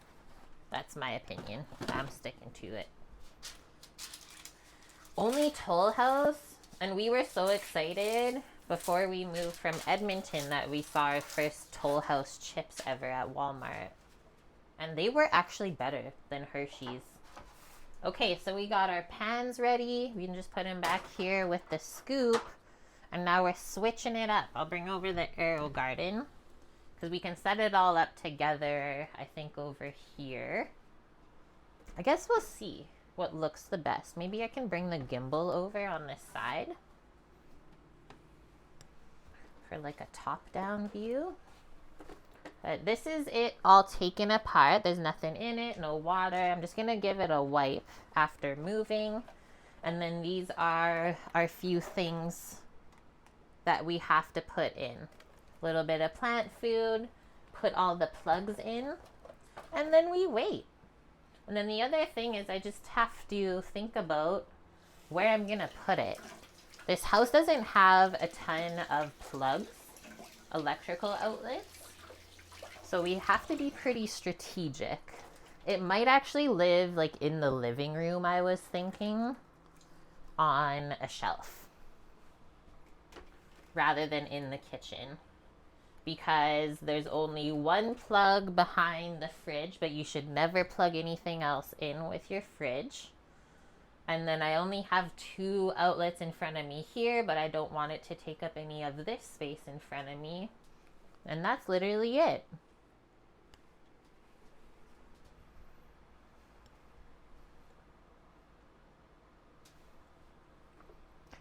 That's my opinion. I'm sticking to it. Only Toll House, and we were so excited before we moved from Edmonton that we saw our first Toll House chips ever at Walmart. And they were actually better than Hershey's. Okay, so we got our pans ready. We can just put them back here with the scoop. And now we're switching it up. I'll bring over the Aerogarden, because we can set it all up together, I think, over here. I guess we'll see what looks the best. Maybe I can bring the gimbal over on this side for like a top-down view. But this is it all taken apart. There's nothing in it, no water. I'm just going to give it a wipe after moving. And then these are our few things that we have to put in. A little bit of plant food, put all the plugs in, and then we wait. And then the other thing is I just have to think about where I'm going to put it. This house doesn't have a ton of plugs, electrical outlets. So we have to be pretty strategic. It might actually live like in the living room, I was thinking, on a shelf. rather than in the kitchen, because there's only one plug behind the fridge, but you should never plug anything else in with your fridge. And then I only have 2 outlets in front of me here, but I don't want it to take up any of this space in front of me. And that's literally it.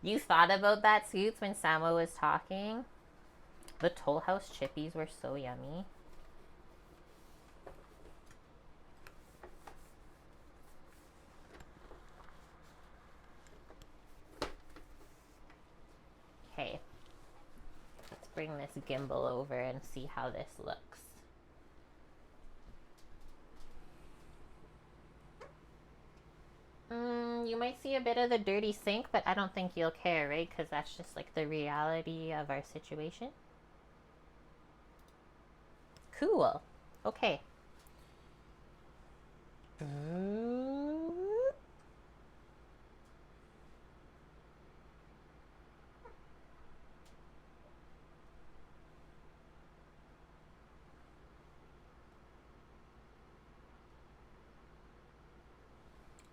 You thought about that, Scoots, when Samo was talking? The Toll House chippies were so yummy. Okay. Let's bring this gimbal over and see how this looks. You might see a bit of the dirty sink, but I don't think you'll care, right? Because that's just like the reality of our situation. Cool. Okay.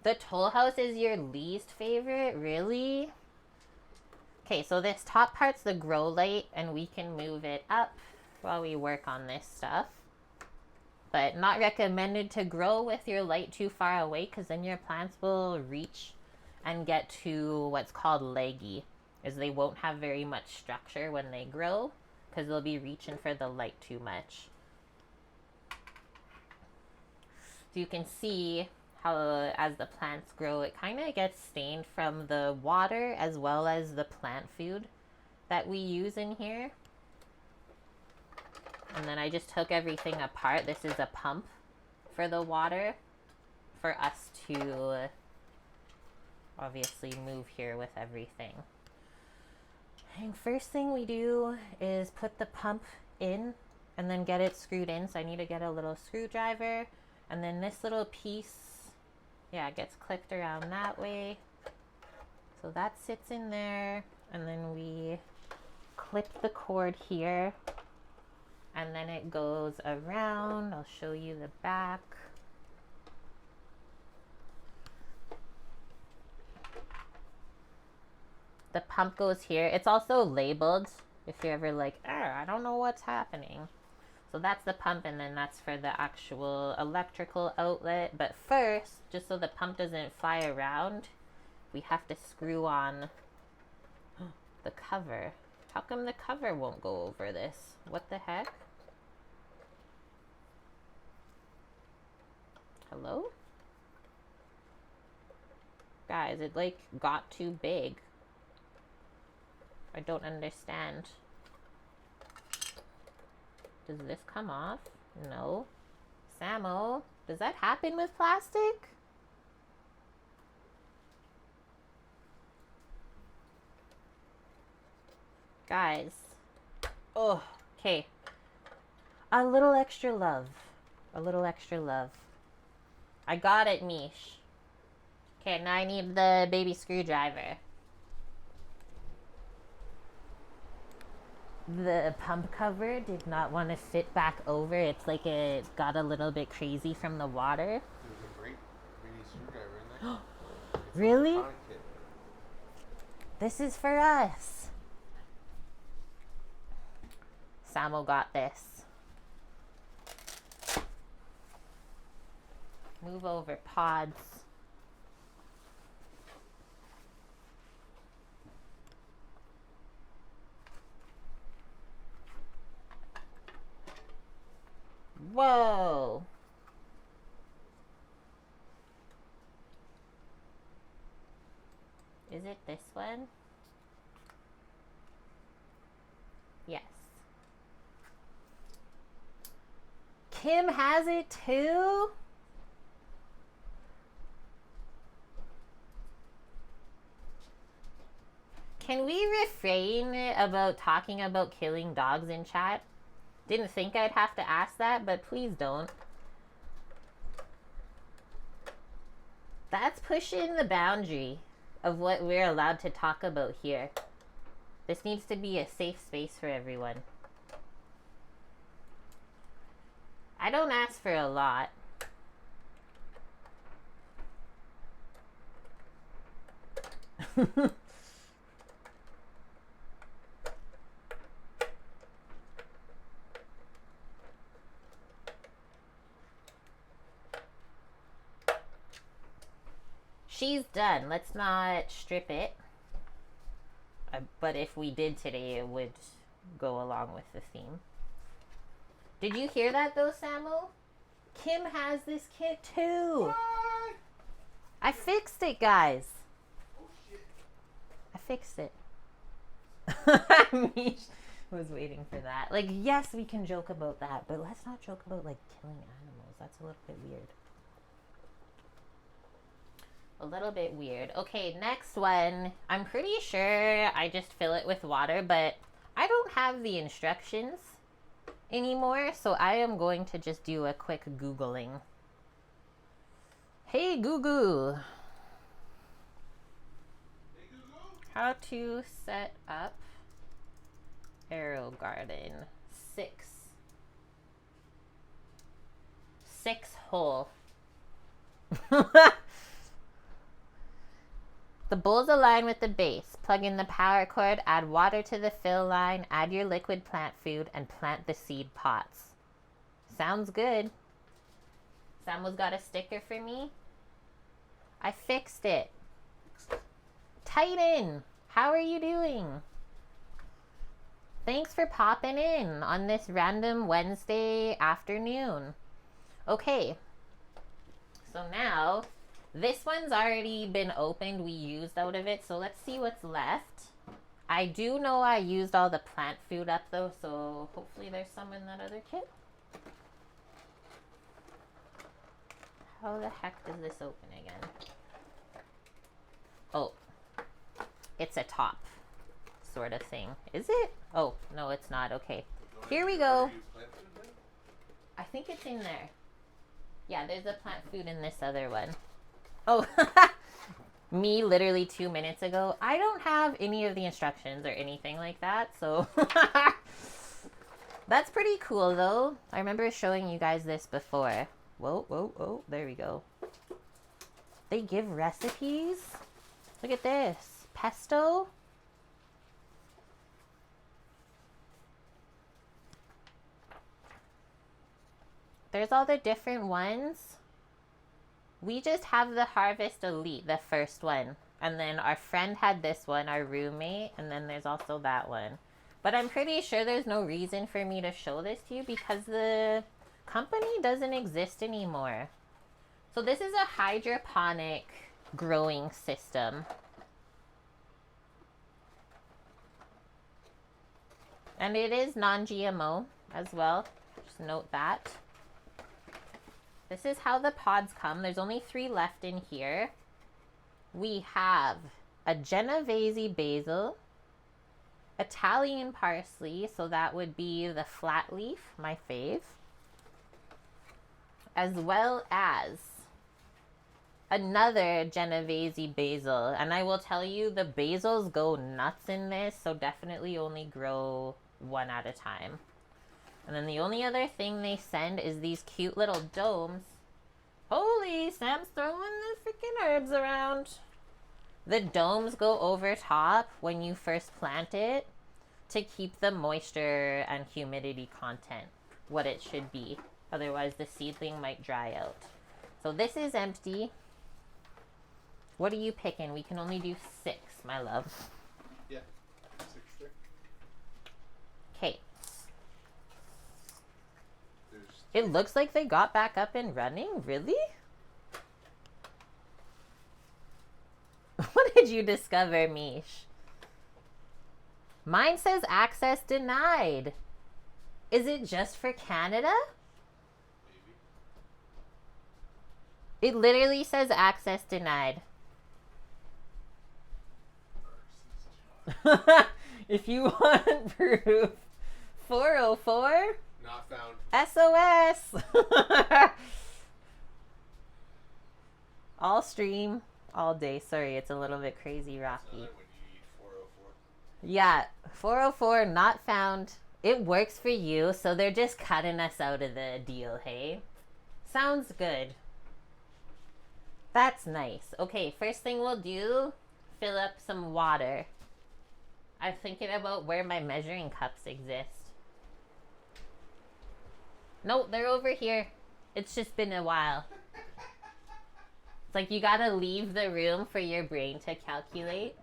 The Toll House is your least favorite? Really? Okay, so this top part's the grow light, and we can move it up while we work on this stuff. But not recommended to grow with your light too far away, because then your plants will reach and get to what's called leggy, is they won't have very much structure when they grow, because they'll be reaching for the light too much. So you can see how as the plants grow, it kind of gets stained from the water as well as the plant food that we use in here. And then I just took everything apart. This is a pump for the water for us to obviously move here with everything. And first thing we do is put the pump in and then get it screwed in. So I need to get a little screwdriver, and then this little piece, yeah, it gets clipped around that way. So that sits in there, and then we clip the cord here, and then it goes around. I'll show you the back. The pump goes here. It's also labeled if you're ever like, I don't know what's happening. So that's the pump, and then that's for the actual electrical outlet. But first, just so the pump doesn't fly around, we have to screw on the cover. How come the cover won't go over this? What the heck? Hello? Guys, it like got too big. I don't understand. Does this come off? No. Samo, does that happen with plastic? Guys. Oh, okay. A little extra love. A little extra love. I got it, Mish. Okay, now I need the baby screwdriver. The pump cover did not want to fit back over. It's like it got a little bit crazy from the water. There's a great mini screwdriver in there. Really? This is for us. Samo got this. Move over, pods. Whoa. Is it this one? Yes. Kim has it too? Can we refrain about talking about killing dogs in chat? Didn't think I'd have to ask that, but please don't. That's pushing the boundary of what we're allowed to talk about here. This needs to be a safe space for everyone. I don't ask for a lot. She's done. Let's not strip it. But if we did today, it would go along with the theme. Did you hear that though, Samuel? Kim has this kit too. What? I fixed it, guys. Oh shit. I fixed it. Mish was waiting for that. Like, yes, we can joke about that, but let's not joke about like killing animals. That's a little bit weird. A little bit weird. Okay, next one. I'm pretty sure I just fill it with water, but I don't have the instructions anymore, so I am going to just do a quick Googling. Hey, Google. Hey, Google. How to set up Aerogarden. Six hole. The bowls align with the base. Plug in the power cord, add water to the fill line, add your liquid plant food, and plant the seed pots. Sounds good. Samuel's got a sticker for me. I fixed it. Titan, how are you doing? Thanks for popping in on this random Wednesday afternoon. Okay, so now this one's already been opened. We used out of it, so let's see what's left. I do know I used all the plant food up though, so hopefully there's some in that other kit. How the heck does this open again? Oh, it's a top sort of thing. Is it? Oh, no, it's not. Okay, here we go. I think it's in there. Yeah, there's a plant food in this other one. Oh, me literally 2 minutes ago. I don't have any of the instructions or anything like that, so that's pretty cool though. I remember showing you guys this before. Whoa, whoa, whoa, there we go. They give recipes. Look at this. Pesto. There's all the different ones. We just have the Harvest Elite, the first one. And then our friend had this one, our roommate. And then there's also that one. But I'm pretty sure there's no reason for me to show this to you because the company doesn't exist anymore. So this is a hydroponic growing system. And it is non-GMO as well. Just note that. This is how the pods come. There's only 3 left in here. We have a Genovese basil, Italian parsley, so that would be the flat leaf, my fave, as well as another Genovese basil. And I will tell you, the basils go nuts in this, so definitely only grow one at a time. And then the only other thing they send is these cute little domes. Holy, Sam's throwing the freaking herbs around. The domes go over top when you first plant it to keep the moisture and humidity content what it should be. Otherwise, the seedling might dry out. So this is empty. What are you picking? We can only do 6, my love. Yeah, 6 there. Okay. It looks like they got back up and running. Really? What did you discover, Mish? Mine says access denied. Is it just for Canada? Maybe. It literally says access denied. If you want proof, 404. Not found. SOS. All stream, all day. Sorry, it's a little bit crazy, Rocky. When you need 404. Yeah, 404 not found. It works for you, so they're just cutting us out of the deal, hey? Sounds good. That's nice. Okay, first thing we'll do, fill up some water. I'm thinking about where my measuring cups exist. Nope, they're over here. It's just been a while. It's like you gotta leave the room for your brain to calculate.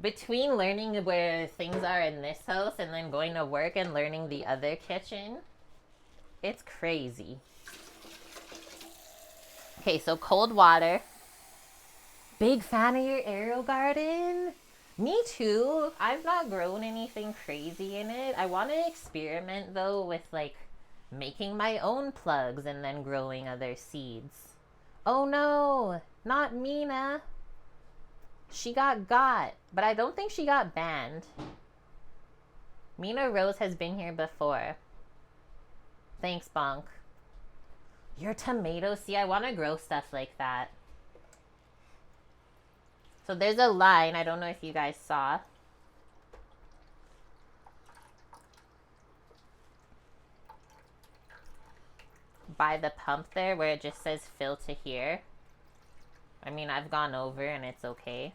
Between learning where things are in this house and then going to work and learning the other kitchen, it's crazy. Okay, so cold water. Big fan of your Aerogarden? Me too. I've not grown anything crazy in it. I want to experiment though with like making my own plugs and then growing other seeds. Oh no, not Mina. She got, but I don't think she got banned. Mina Rose has been here before. Thanks, Bonk. Your tomato. See, I want to grow stuff like that. So there's a line. I don't know if you guys saw. By the pump there where it just says fill to here. I mean, I've gone over and it's okay.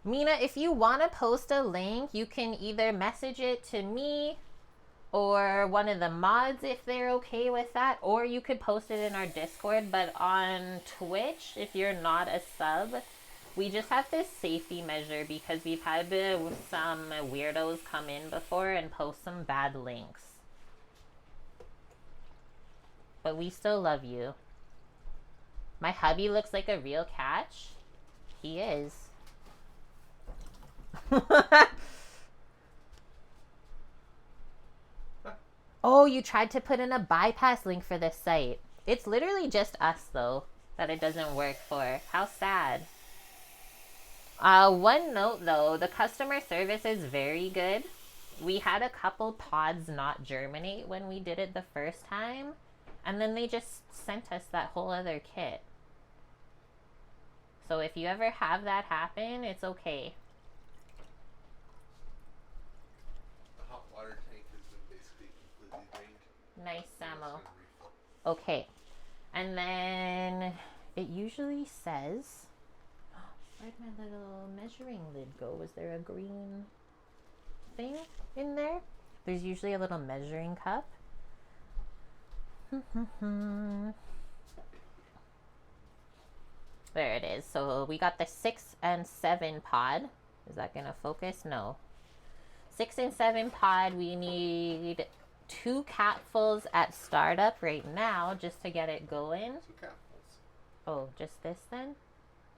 Mina, if you want to post a link, you can either message it to me or one of the mods if they're okay with that, or you could post it in our Discord. But on Twitch, if you're not a sub, we just have this safety measure because we've had some weirdos come in before and post some bad links. But we still love you. My hubby looks like a real catch. He is. Oh, you tried to put in a bypass link for this site. It's literally just us, though, that it doesn't work for. How sad. One note, though, the customer service is very good. We had a couple pods not germinate when we did it the first time, and then they just sent us that whole other kit. So if you ever have that happen, it's okay. Nice, Samo. Okay. And then it usually says, where'd my little measuring lid go? Was there a green thing in there? There's usually a little measuring cup. There it is. So we got the 6 and 7 pod. Is that gonna focus? No. 6 and 7 pod. We need 2 capfuls at startup right now just to get it going. 2 capfuls. Oh, just this then?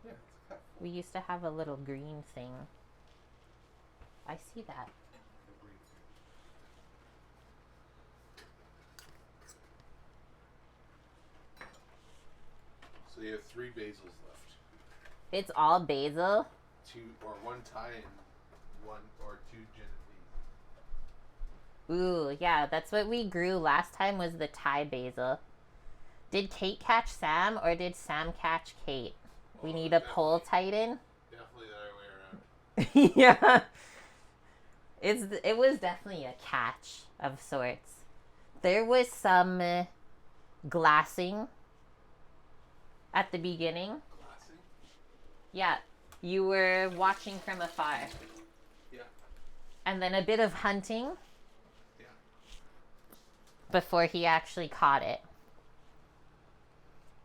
Yeah, it's a capful. We used to have a little green thing. I see that. So you have 3 basils left. It's all basil? 2 or 1 Thai and 1 or 2 Genovese. Ooh, yeah, that's what we grew last time was the Thai basil. Did Kate catch Sam or did Sam catch Kate? We need a pole tighten. Definitely the other way around. Yeah. It was definitely a catch of sorts. There was some glassing at the beginning. Glassing? Yeah, you were watching from afar. Yeah. And then a bit of hunting. Yeah. Before he actually caught it.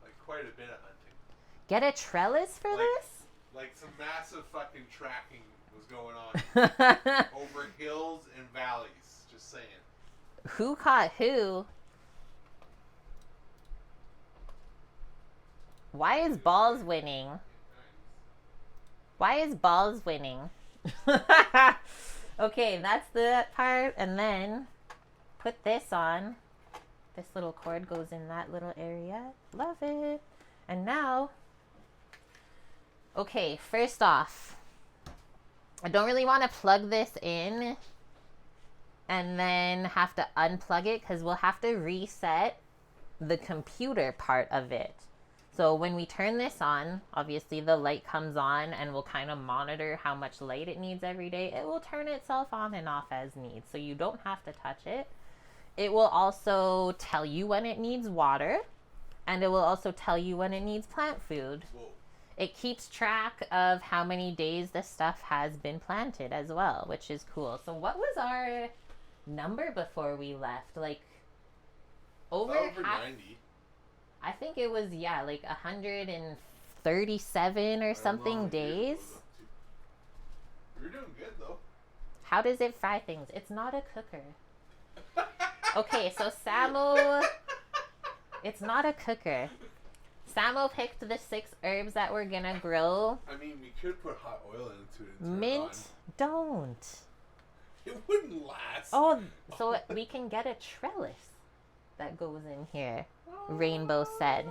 Like quite a bit of hunting. Get a trellis for this? Like some massive fucking tracking was going on. Over hills and valleys. Just saying. Who caught who? Why is Balls winning? Why is Balls winning? Okay, that's the part. And then put this on. This little cord goes in that little area. Love it. And now, okay, first off, I don't really want to plug this in and then have to unplug it because we'll have to reset the computer part of it. So when we turn this on, obviously the light comes on and we'll kind of monitor how much light it needs every day. It will turn itself on and off as needs, so you don't have to touch it. It will also tell you when it needs water, and it will also tell you when it needs plant food. Whoa. It keeps track of how many days the stuff has been planted as well, which is cool. So what was our number before we left? Like over 90. I think it was, yeah, like 137 or something days. You're doing good though. How does it fry things? It's not a cooker. Okay, so Samo, it's not a cooker. Samo picked the 6 herbs that we're gonna grill. I mean, we could put hot oil into it and turn Mint, it on. don't. It wouldn't last. Oh, so we can get a trellis that goes in here. Rainbow said.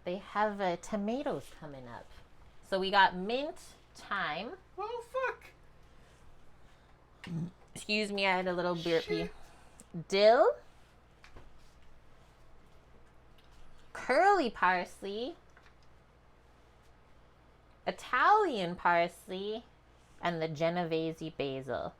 They have tomatoes coming up. So we got mint, thyme. Oh, fuck. Excuse me, I had a little burpee. Shit. Dill. Curly parsley. Italian parsley. And the Genovese basil.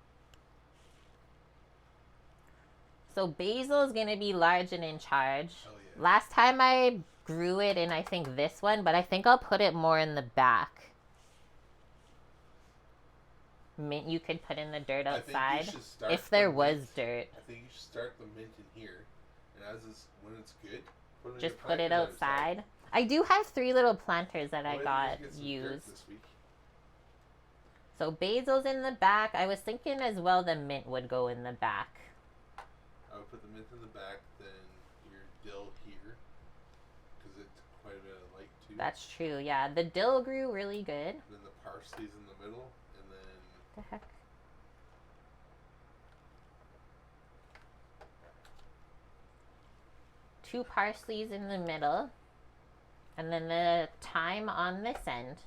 So basil is going to be large and in charge. Oh, yeah. Last time I grew it in, I think, this one, but I think I'll put it more in the back. Mint you could put in the dirt outside. If there was dirt. I think you should start the mint in here. And when it's good, just put it outside. I do have 3 little planters that I got used. This week. So basil's in the back. I was thinking as well the mint would go in the back. I would put the mint in the back, then your dill here, because it's quite a bit of light too. That's true, yeah. The dill grew really good. And then the parsley's in the middle, and then... The heck? Two parsleys in the middle. And then the thyme on this end.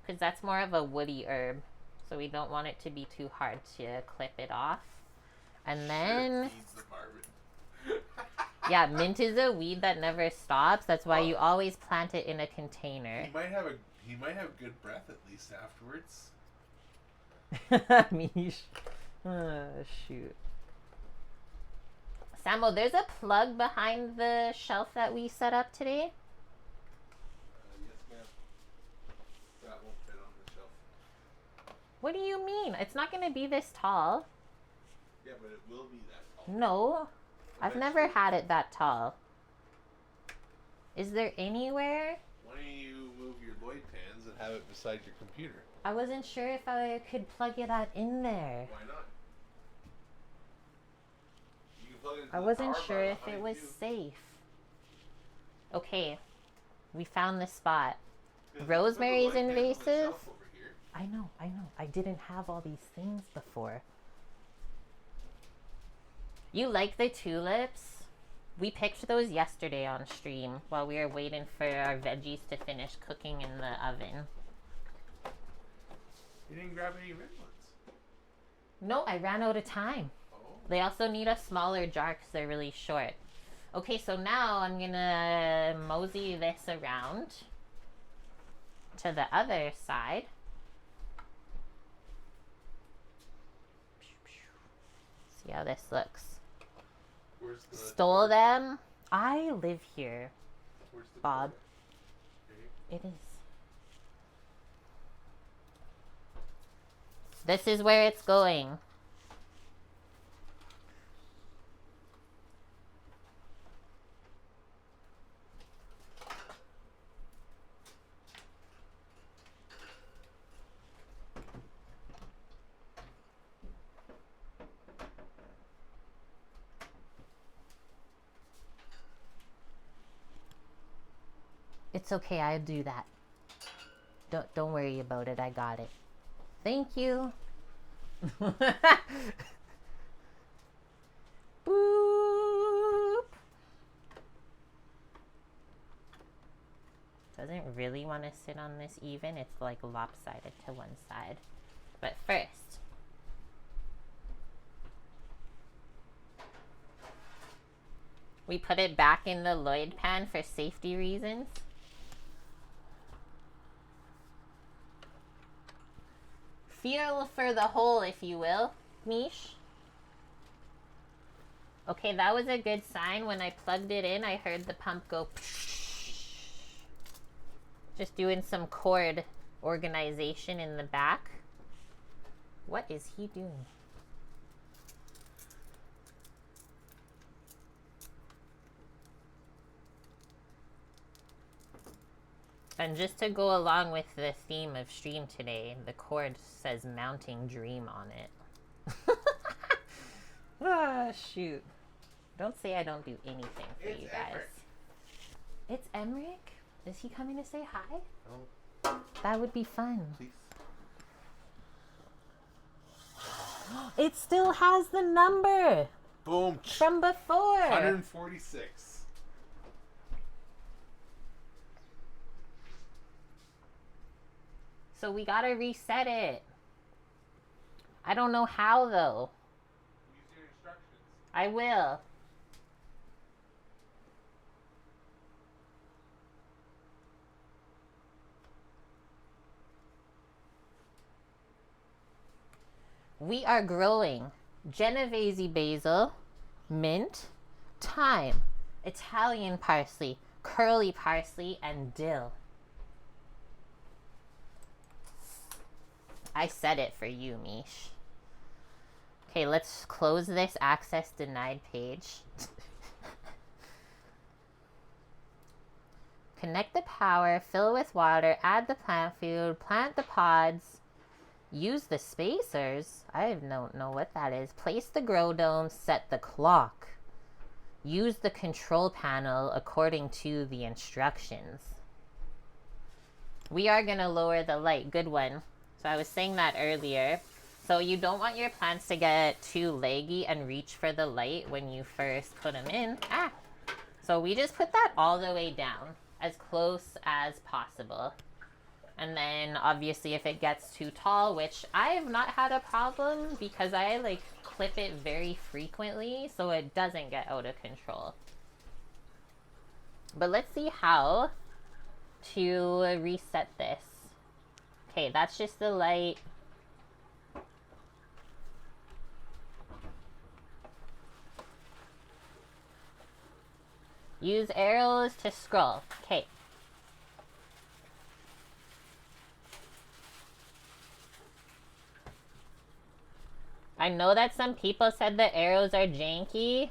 Because that's more of a woody herb. So we don't want it to be too hard to clip it off. And then... yeah, mint is a weed that never stops. That's why you always plant it in a container. He might have good breath at least afterwards. Shoot. Samo, there's a plug behind the shelf that we set up today. Yes, ma'am. That won't fit on the shelf. What do you mean? It's not going to be this tall. Yeah, but it will be that tall. No. I've never had it that tall. Is there anywhere? Why don't you move your Lloyd pans and have it beside your computer? I wasn't sure if I could plug it in there. Why not? You can plug it into I the wasn't power sure bar if it behind was you. safe. Okay. We found the spot. 'Cause Rosemary's put the Lloyd pans on the invasive. shelf over here. I know. I didn't have all these things before. You like the tulips? We picked those yesterday on stream while we were waiting for our veggies to finish cooking in the oven. You didn't grab any red ones. No, I ran out of time. Oh. They also need a smaller jar because they're really short. Okay, so now I'm gonna mosey this around to the other side. See how this looks. Where's the Stole them. I live here, Where's the Bob. cord? It is. This is where it's going. It's okay, I'll do that. Don't worry about it, I got it. Thank you. Boop. Doesn't really want to sit on this even. It's like lopsided to one side. But first, We put it back in the Lloyd pan for safety reasons. Feel for the hole, if you will, Mish. Okay, that was a good sign. When I plugged it in, I heard the pump go psh. Just doing some cord organization in the back. What is he doing? And just to go along with the theme of stream today, the cord says mounting dream on it. Ah, shoot. Don't say I don't do anything for you guys. Emmerich. It's Emmerich? Is he coming to say hi? No. That would be fun. Please. It still has the number. Boom. From before. 146. So we gotta reset it. I don't know how though. Use your instructions. I will. We are growing Genovese basil, mint, thyme, Italian parsley, curly parsley, and dill. I said it for you, Mish. Okay, let's close this access denied page. Connect the power, fill with water, add the plant food, plant the pods, use the spacers. I don't know what that is. Place the grow dome, set the clock. Use the control panel according to the instructions. We are going to lower the light. Good one. So I was saying that earlier. So you don't want your plants to get too leggy and reach for the light when you first put them in. So we just put that all the way down, as close as possible. And then obviously if it gets too tall, which I have not had a problem because I like clip it very frequently so it doesn't get out of control. But let's see how to reset this. Okay, that's just the light. Use arrows to scroll. Okay. I know that some people said the arrows are janky.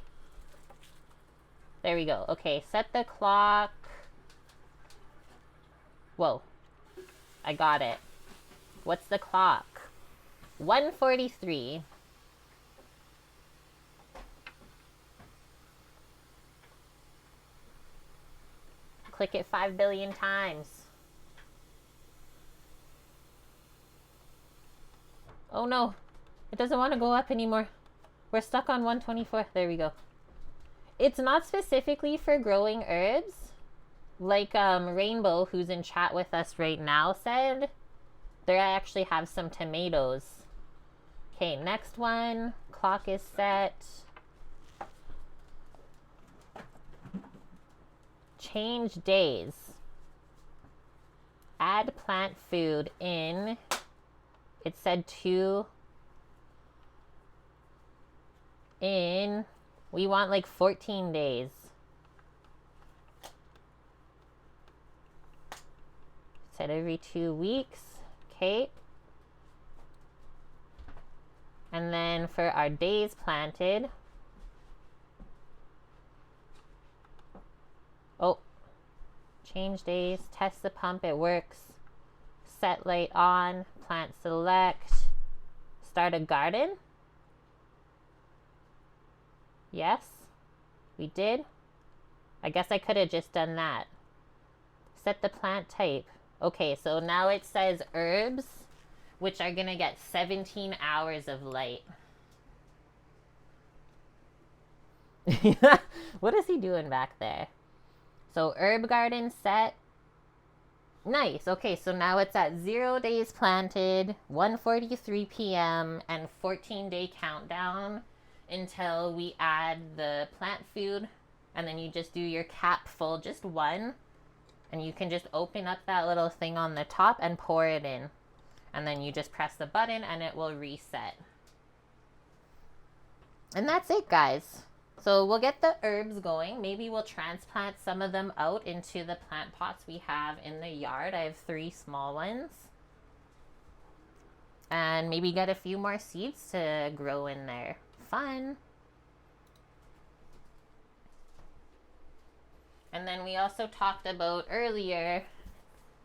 There we go. Okay, set the clock. Whoa. I got it. What's the clock? 1:43. Click it 5 billion times. Oh no. It doesn't want to go up anymore. We're stuck on 124. There we go. It's not specifically for growing herbs. Like Rainbow, who's in chat with us right now, said. There I actually have some tomatoes. Okay, next one. Clock is set. Change days. Add plant food in. It said 2. In. We want like 14 days. Said every 2 weeks. Okay. And then for our days planted. Oh. Change days. Test the pump. It works. Set light on. Plant select. Start a garden. Yes. We did. I guess I could have just done that. Set the plant type. Okay, so now it says herbs, which are going to get 17 hours of light. What is he doing back there? So herb garden set. Nice. Okay, so now it's at 0 days planted, 1:43 p.m. and 14-day countdown until we add the plant food And then you just do your cap full, just one. And you can just open up that little thing on the top and pour it in. And then you just press the button and it will reset. And that's it, guys. So we'll get the herbs going. Maybe we'll transplant some of them out into the plant pots we have in the yard. I have 3 small ones. And maybe get a few more seeds to grow in there. Fun. And then we also talked about earlier,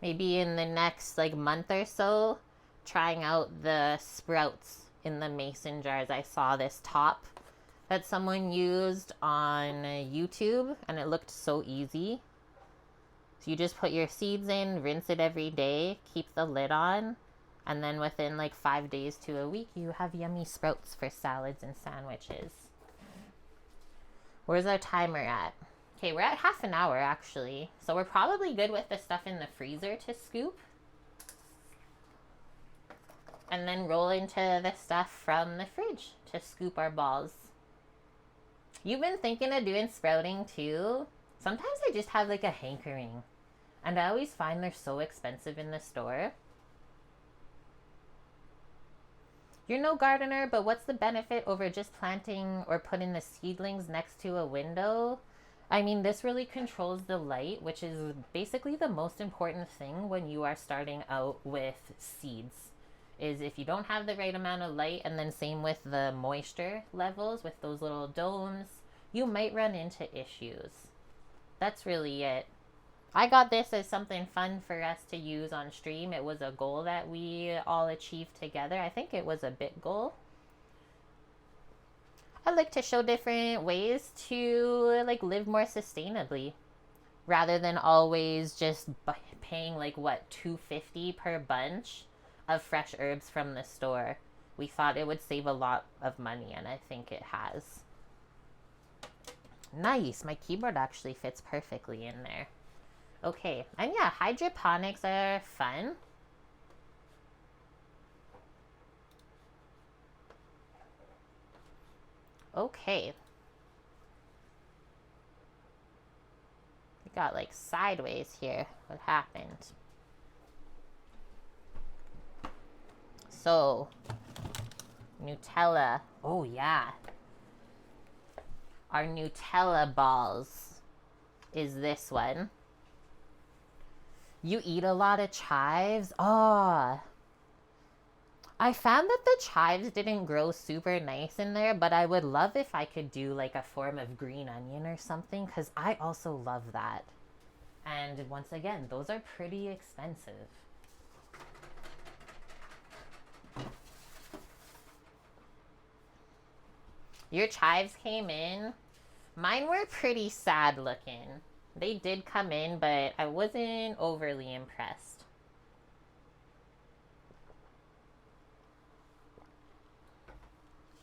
maybe in the next month or so, trying out the sprouts in the mason jars. I saw this top that someone used on YouTube and it looked so easy. So you just put your seeds in, rinse it every day, keep the lid on, and then within 5 days to a week, you have yummy sprouts for salads and sandwiches. Where's our timer at? Okay, we're at half an hour actually. So we're probably good with the stuff in the freezer to scoop. And then roll into the stuff from the fridge to scoop our balls. You've been thinking of doing sprouting too? Sometimes I just have a hankering. And I always find they're so expensive in the store. You're no gardener, but what's the benefit over just planting or putting the seedlings next to a window? I mean, this really controls the light, which is basically the most important thing when you are starting out with seeds. Is if you don't have the right amount of light, and then same with the moisture levels with those little domes, you might run into issues. That's really it. I got this as something fun for us to use on stream. It was a goal that we all achieved together. I think it was a bit goal. I like to show different ways to live more sustainably rather than always just paying $2.50 per bunch of fresh herbs from the store. We thought it would save a lot of money, and I think it has. Nice. My keyboard actually fits perfectly in there. Okay. And yeah, hydroponics are fun. Okay. We got sideways here. What happened? So, Nutella. Oh yeah. Our Nutella balls is this one. You eat a lot of chives? Oh. I found that the chives didn't grow super nice in there, but I would love if I could do a form of green onion or something, because I also love that. And once again, those are pretty expensive. Your chives came in. Mine were pretty sad looking. They did come in, but I wasn't overly impressed.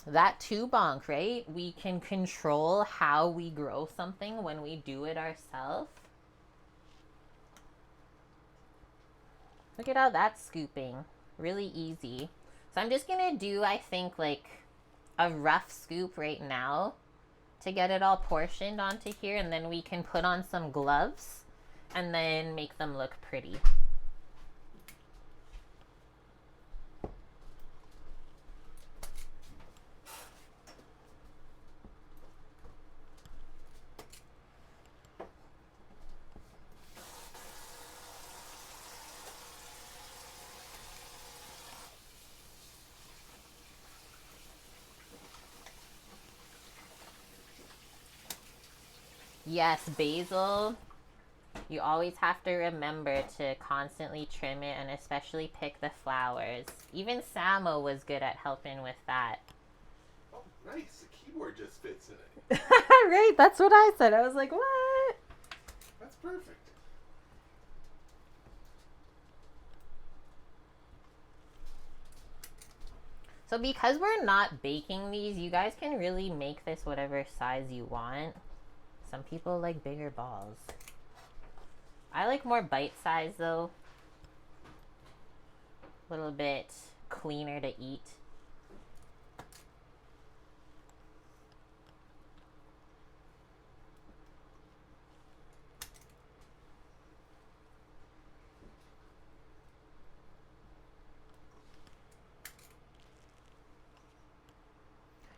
That too, bonk, right? We can control how we grow something when we do it ourselves. Look at how that's scooping. Really easy. So I'm just gonna do, I think, a rough scoop right now to get it all portioned onto here, and then we can put on some gloves and then make them look pretty. Yes, basil. You always have to remember to constantly trim it, and especially pick the flowers. Even Samo was good at helping with that. Oh, nice. The keyboard just fits in it. Right, that's what I said. I was like, what? That's perfect. So because we're not baking these, you guys can really make this whatever size you want. Some people like bigger balls. I like more bite size though. A little bit cleaner to eat.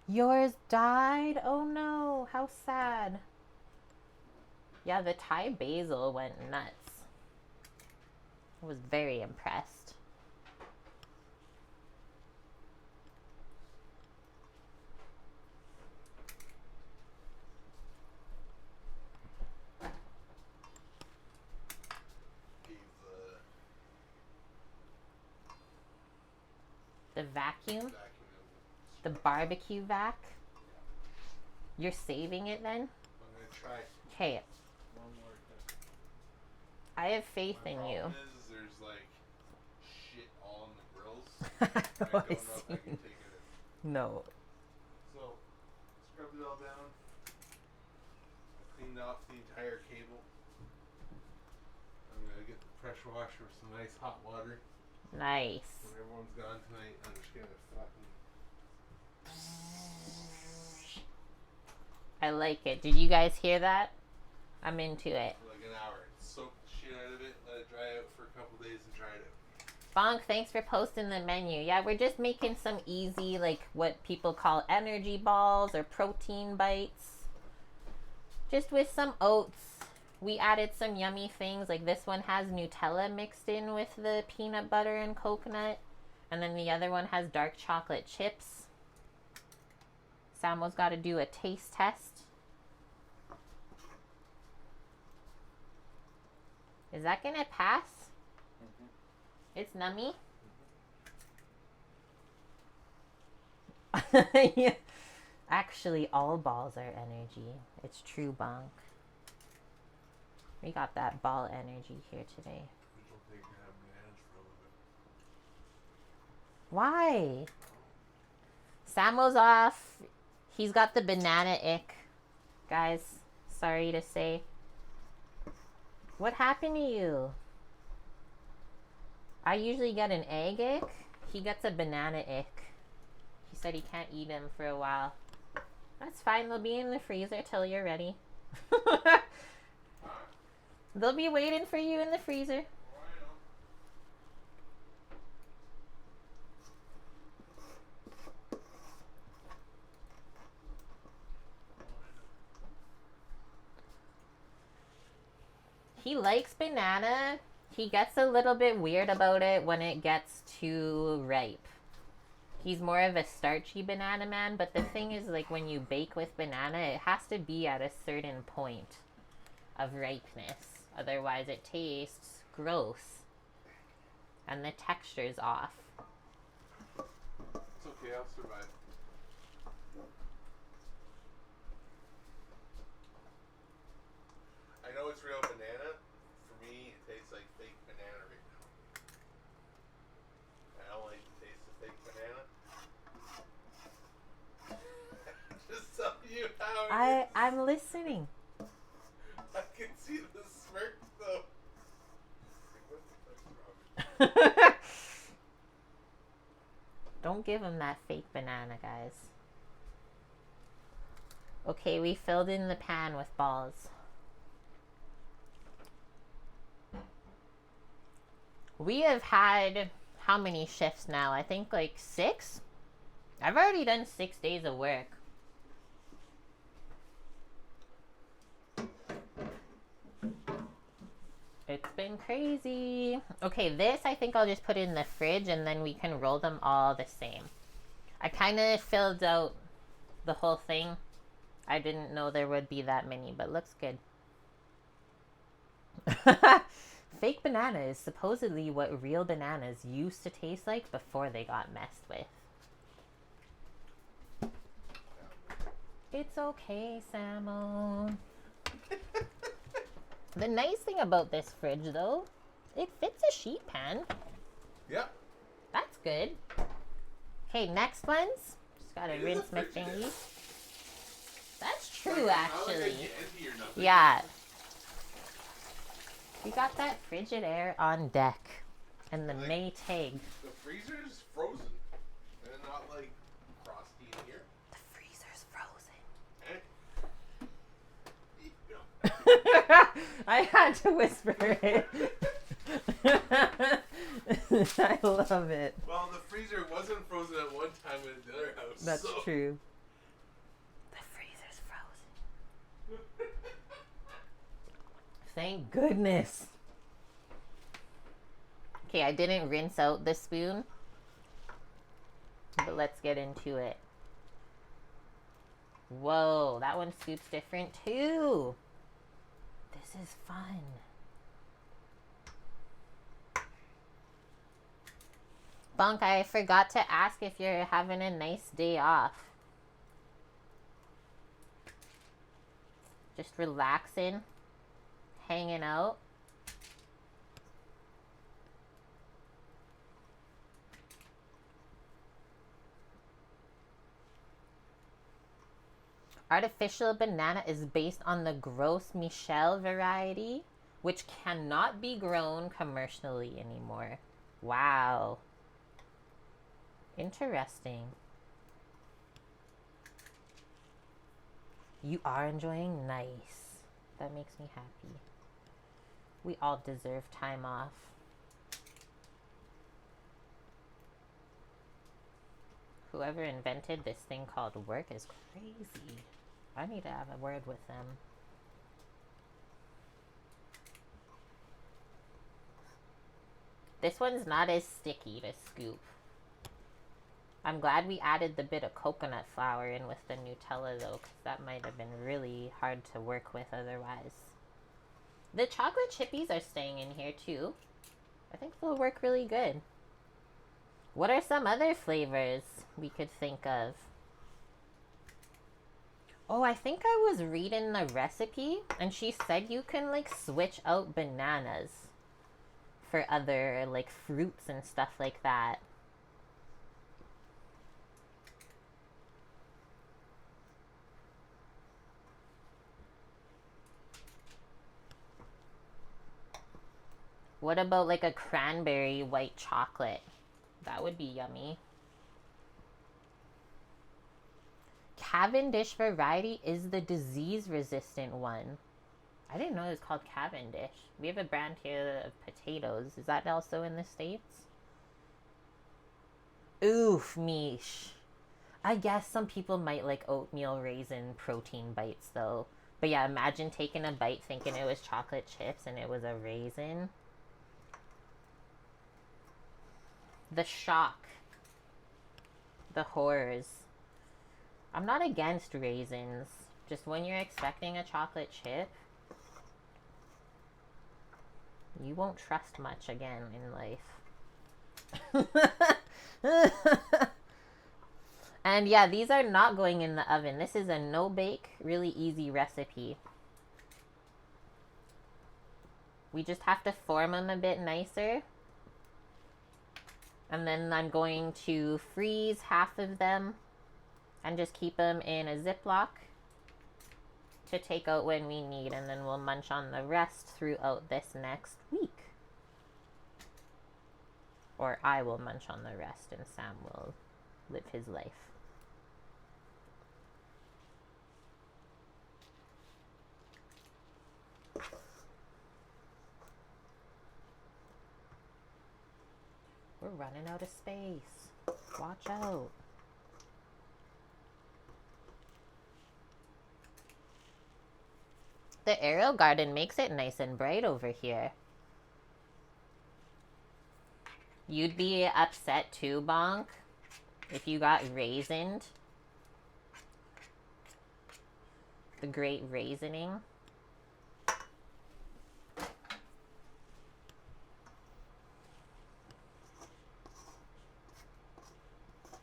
Yours died? Oh no, how sad. Yeah, the Thai basil went nuts. I was very impressed. Gave The vacuum? vacuum The barbecue vac? You're saving it then? I'm gonna try Okay, one more. I have faith My in problem you. is there's like shit all in the grills. I I know, don't I know if I can see. take it. No. So, scrubbed it all down. I cleaned off the entire cable. I'm gonna get the pressure washer with some nice hot water. Nice. When everyone's gone tonight, I'm just gonna fucking. I like it. Did you guys hear that? I'm into it. For like an hour. Soak the shit out of it, let it dry out for a couple days and try it out. Bonk, thanks for posting the menu. Yeah, we're just making some easy, like what people call energy balls or protein bites. Just with some oats. We added some yummy things. Like this one has Nutella mixed in with the peanut butter and coconut. And then the other one has dark chocolate chips. Samo's got to do a taste test. Is that going to pass? It's nummy? Yeah. Actually, all balls are energy. It's true, Bonk. We got that ball energy here today. I don't think I have bananas for a little bit. Why? Samo's off. He's got the banana ick. Guys, sorry to say. What happened to you? I usually get an egg ick. He gets a banana ick. He said he can't eat them for a while. That's fine. They'll be in the freezer till you're ready. They'll be waiting for you in the freezer. He likes banana. He gets a little bit weird about it when it gets too ripe. He's more of a starchy banana man, but the thing is, like, when you bake with banana, it has to be at a certain point of ripeness. Otherwise, it tastes gross. And the texture's off. It's okay, I'll survive. I know it's real banana. For me, it tastes like fake banana right now. I don't like the taste of fake banana. Just tell you how it is. I'm listening. I can see the smirk though. What the fuck's wrong with you? Don't give him that fake banana, guys. Okay, we filled in the pan with balls. We have had how many shifts now? I think like 6? I've already done 6 days of work. It's been crazy. Okay, this I think I'll just put in the fridge and then we can roll them all the same. I kind of filled out the whole thing. I didn't know there would be that many, but looks good. Fake banana is supposedly what real bananas used to taste like before they got messed with. It's okay, Samo. The nice thing about this fridge, though, it fits a sheet pan. Yep. That's good. Okay, next ones. Just gotta rinse my fingers. That's true, actually. Yeah. We got that Frigidaire on deck. And the Maytag. The freezer's frozen. And not like frosty in here. The freezer's frozen. Eh? I had to whisper it. I love it. Well, the freezer wasn't frozen at one time in the other house. That's so true. Thank goodness. Okay, I didn't rinse out the spoon, but let's get into it. Whoa, that one scoops different too. This is fun. Bonk, I forgot to ask if you're having a nice day off. Just relaxing, hanging out. Artificial banana is based on the Gros Michel variety, which cannot be grown commercially anymore. Wow. Interesting. You are enjoying? Nice. That makes me happy. We all deserve time off. Whoever invented this thing called work is crazy. I need to have a word with them. This one's not as sticky to scoop. I'm glad we added the bit of coconut flour in with the Nutella though, because that might have been really hard to work with otherwise. The chocolate chippies are staying in here too. I think they'll work really good. What are some other flavors we could think of? Oh, I think I was reading the recipe and she said you can like switch out bananas for other like fruits and stuff like that. What about like a cranberry white chocolate? That would be yummy. Cavendish variety is the disease-resistant one. I didn't know it was called Cavendish. We have a brand here of potatoes. Is that also in the States? Oof, Mish. I guess some people might like oatmeal raisin protein bites though. But yeah, imagine taking a bite thinking it was chocolate chips and it was a raisin. The shock. The horrors. I'm not against raisins. Just when you're expecting a chocolate chip, you won't trust much again in life. And yeah, these are not going in the oven. This is a no-bake, really easy recipe. We just have to form them a bit nicer. And then I'm going to freeze half of them and just keep them in a Ziploc to take out when we need. And then we'll munch on the rest throughout this next week. Or I will munch on the rest and Sam will live his life. We're running out of space. Watch out. The Aerogarden makes it nice and bright over here. You'd be upset too, Bonk, if you got raisined. The great raisining.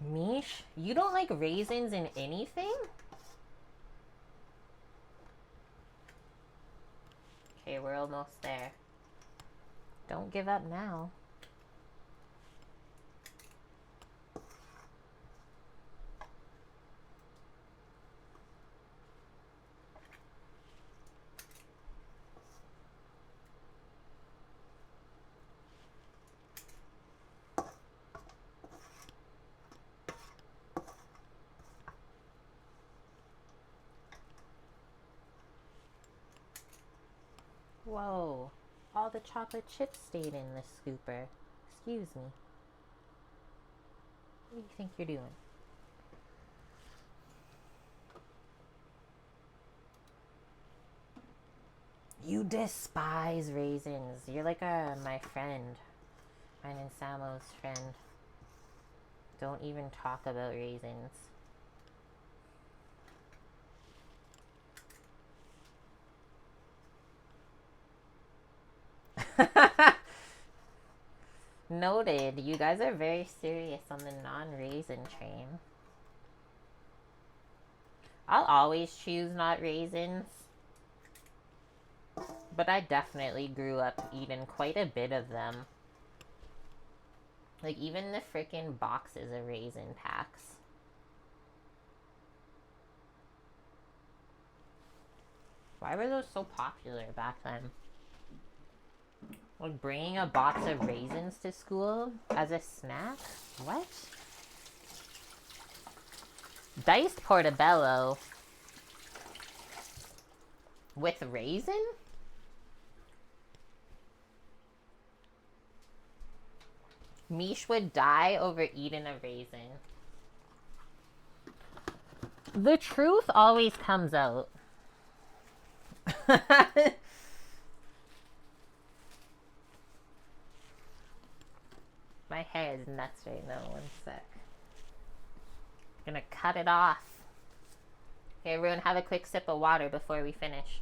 Mish, you don't like raisins in anything? Okay, we're almost there. Don't give up now. Whoa, all the chocolate chips stayed in this scooper. Excuse me. What do you think you're doing? You despise raisins. You're like my friend. Mine and Samo's friend. Don't even talk about raisins. Noted. You guys are very serious on the non-raisin train. I'll always choose not raisins. But I definitely grew up eating quite a bit of them. Like, even the freaking boxes of raisin packs. Why were those so popular back then? Like, bringing a box of raisins to school as a snack? What? Diced portobello with raisin? Mish would die over eating a raisin. The truth always comes out. My hair is nuts right now. 1 sec. Gonna cut it off. Okay, everyone have a quick sip of water before we finish.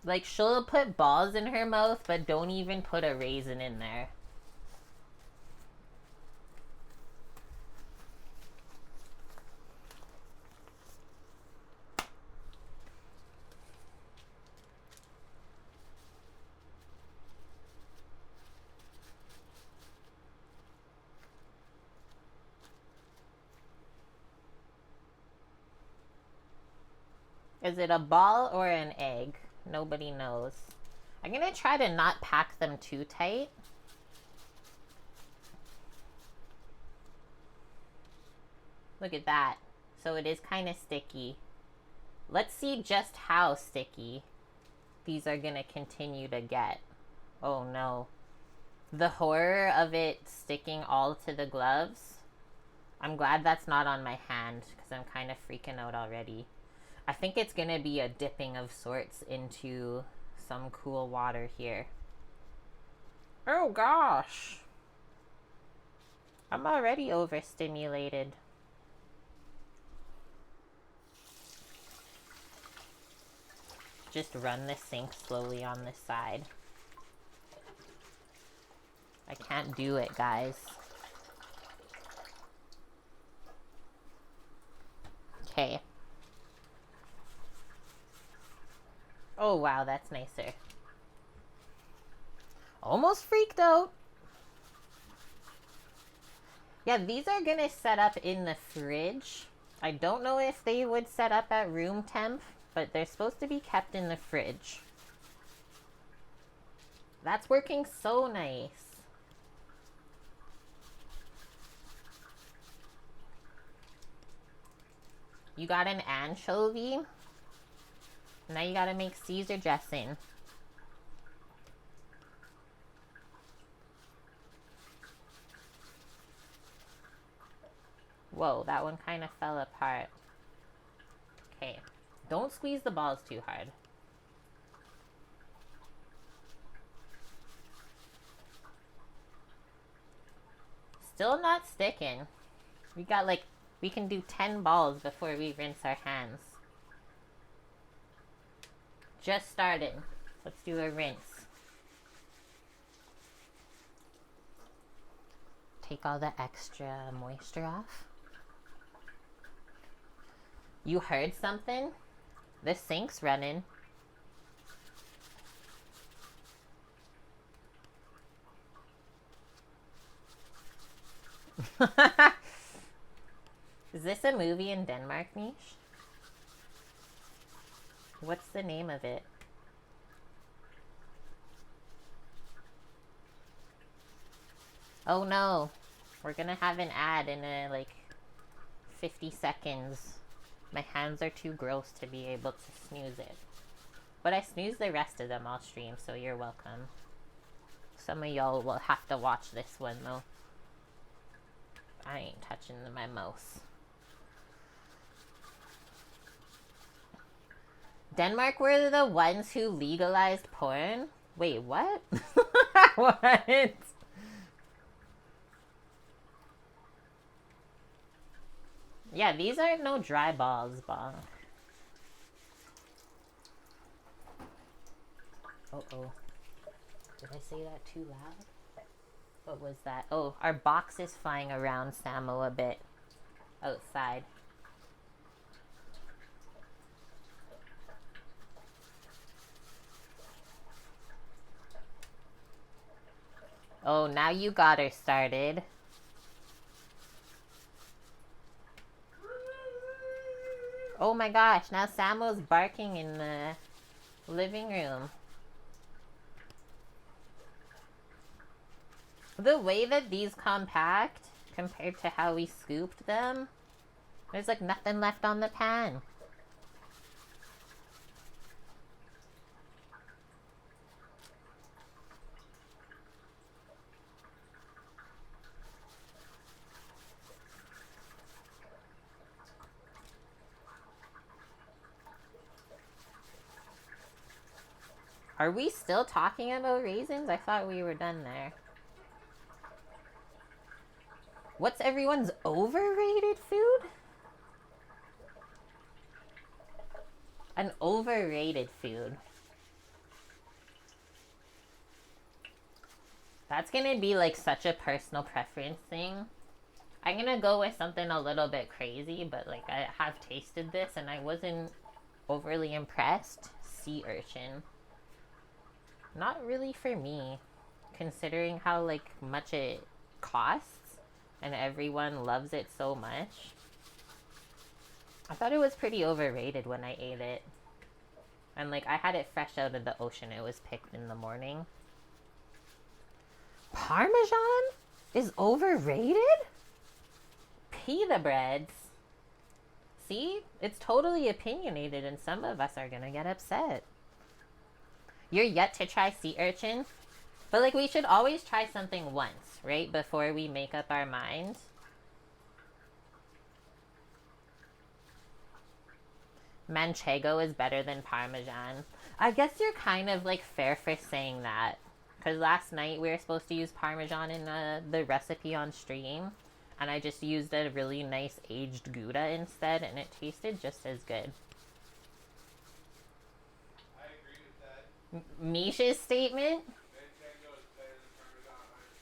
Like, she'll put balls in her mouth, but don't even put a raisin in there. Is it a ball or an egg? Nobody knows. I'm gonna try to not pack them too tight. Look at that. So it is kind of sticky. Let's see just how sticky these are gonna continue to get. Oh no. The horror of it sticking all to the gloves. I'm glad that's not on my hand because I'm kind of freaking out already. I think it's gonna be a dipping of sorts into some cool water here. Oh gosh. I'm already overstimulated. Just run the sink slowly on this side. I can't do it, guys. Okay. Oh, wow, that's nicer. Almost freaked out. Yeah, these are gonna set up in the fridge. I don't know if they would set up at room temp, but they're supposed to be kept in the fridge. That's working so nice. You got an anchovy? Now you gotta make Caesar dressing. Whoa, that one kind of fell apart. Okay, don't squeeze the balls too hard. Still not sticking. We got like, we can do 10 balls before we rinse our hands. Just started. Let's do a rinse. Take all the extra moisture off. You heard something? The sink's running. Is this a movie in Denmark, Niche? What's the name of it? Oh no. We're gonna have an ad in like 50 seconds. My hands are too gross to be able to snooze it. But I snooze the rest of them all stream, so you're welcome. Some of y'all will have to watch this one though. I ain't touching my mouse. Denmark were the ones who legalized porn? Wait, what? What? Yeah, these aren't no dry balls, Bonk. Uh-oh. Did I say that too loud? What was that? Oh, our box is flying around Samo a bit outside. Oh, now you got her started. Oh my gosh, now Samo's barking in the living room. The way that these compact compared to how we scooped them, there's like nothing left on the pan. Are we still talking about raisins? I thought we were done there. What's everyone's overrated food? An overrated food. That's gonna be like such a personal preference thing. I'm gonna go with something a little bit crazy, but like I have tasted this and I wasn't overly impressed. Sea urchin. Not really for me, considering how like much it costs and everyone loves it so much. I thought it was pretty overrated when I ate it. And like I had it fresh out of the ocean. It was picked in the morning. Parmesan is overrated? Pita breads. See? It's totally opinionated and some of us are gonna get upset. You're yet to try sea urchin? But like we should always try something once, right? Before we make up our mind. Manchego is better than Parmesan. I guess you're kind of like fair for saying that. Because last night we were supposed to use Parmesan in the recipe on stream. And I just used a really nice aged Gouda instead. And it tasted just as good. I agree with that. Misha's statement? Manchego is better than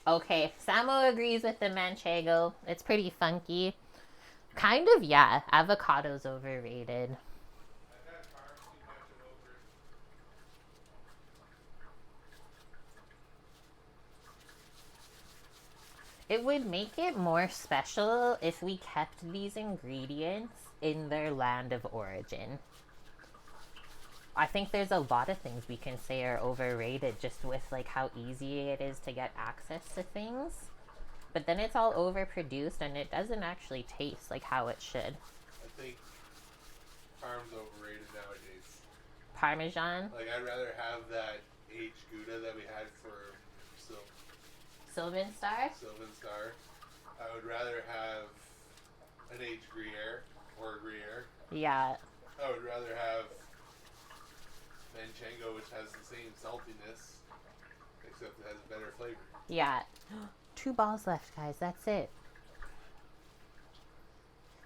Parmesan. Okay, Samo agrees with the Manchego. It's pretty funky. Kind of, yeah. Avocado's overrated. I've had carbs too much and over it. It would make it more special if we kept these ingredients in their land of origin. I think there's a lot of things we can say are overrated just with like how easy it is to get access to things. But then it's all overproduced and it doesn't actually taste like how it should. I think Parm's overrated nowadays. Parmesan? Like I'd rather have that aged Gouda that we had for Sylvan Star? Sylvan Star. I would rather have an aged Gruyere or Gruyere. Yeah. I would rather have Manchego, which has the same saltiness, except it has a better flavor. Yeah. 2 balls left, guys. That's it.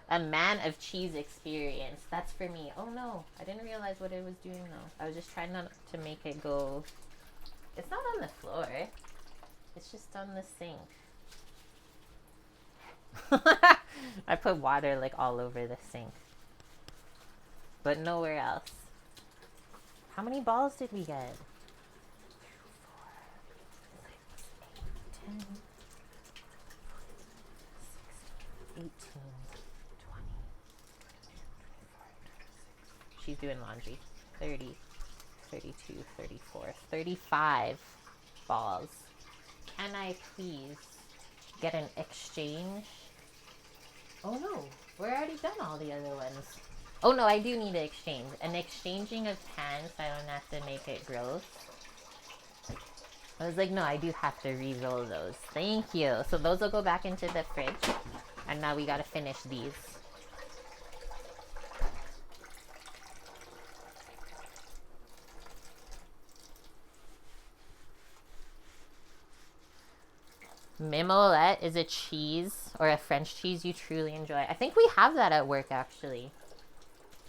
A man of cheese experience. That's for me. Oh no. I didn't realize what it was doing though. I was just trying not to make it go. It's not on the floor. It's just on the sink. I put water like all over the sink. But nowhere else. How many balls did we get? 2, 4, 6, 8, 10, 16, 18, 20, 24, 26. She's doing laundry. 30, 32, 34, 35 balls. Can I please get an exchange? Oh no, we're already done all the other ones. Oh no, I do need an exchange. An exchanging of pans so I don't have to make it gross. I was like, no, I do have to re-roll those. Thank you. So those will go back into the fridge. And now we gotta finish these. Mimolette is a cheese or a French cheese you truly enjoy. I think we have that at work actually.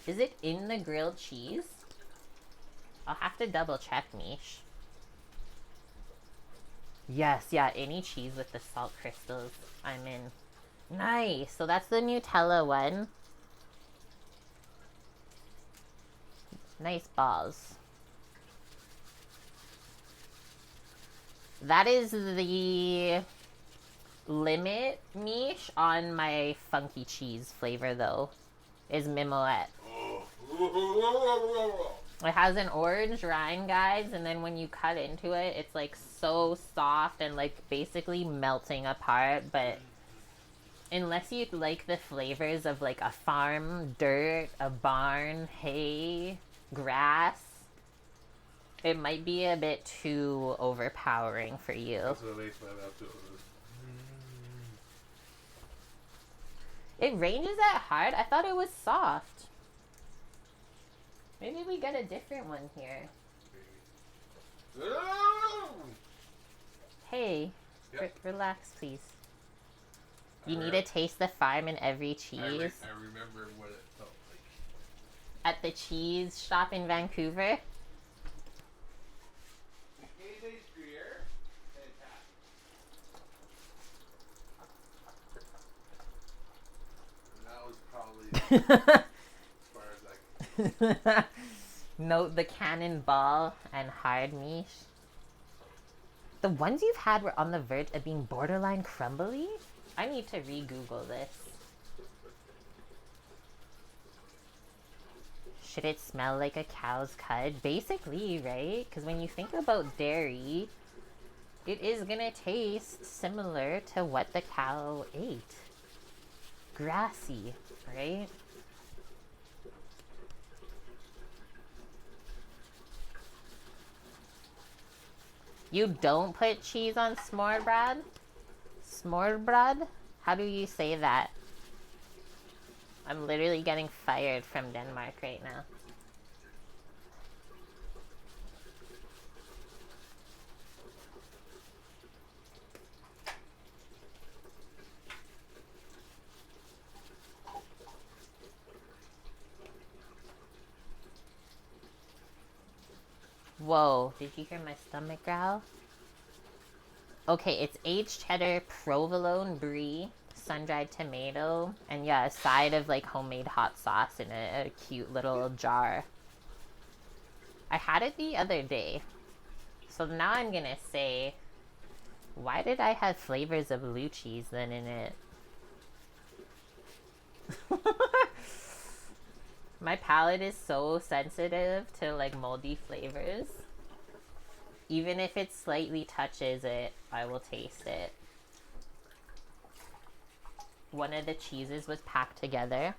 Is it in the grilled cheese? I'll have to double check, Mish. Yes, yeah, any cheese with the salt crystals, I'm in. Nice. So that's the Nutella one. Nice balls. That is the limit, Mish, on my funky cheese flavor, though, is Mimolette. It has an orange rind, guys, and then when you cut into it, it's like so soft and like basically melting apart. But unless you like the flavors of like a farm, dirt, a barn, hay, grass, it might be a bit too overpowering for you. That's what makes my mouth feel. It ranges that hard? I thought it was soft. Maybe we get a different one here. Hey, Yep. relax, please. You need to taste the farm in every cheese. I remember what it felt like. At the cheese shop in Vancouver. That was probably as far as I can. Note the cannonball and hard miche. The ones you've had were on the verge of being borderline crumbly? I need to re-Google this. Should it smell like a cow's cud? Basically, right? Because when you think about dairy, it is gonna taste similar to what the cow ate. Grassy, right? You don't put cheese on s'more bread? S'more bread? How do you say that? I'm literally getting fired from Denmark right now. Whoa, did you hear my stomach growl? Okay, it's aged cheddar, provolone, brie, sun-dried tomato, and yeah, a side of like homemade hot sauce in a cute little jar. I had it the other day. So now I'm gonna say, why did I have flavors of blue cheese then in it? My palate is so sensitive to like moldy flavors. Even if it slightly touches it, I will taste it. One of the cheeses was packed together.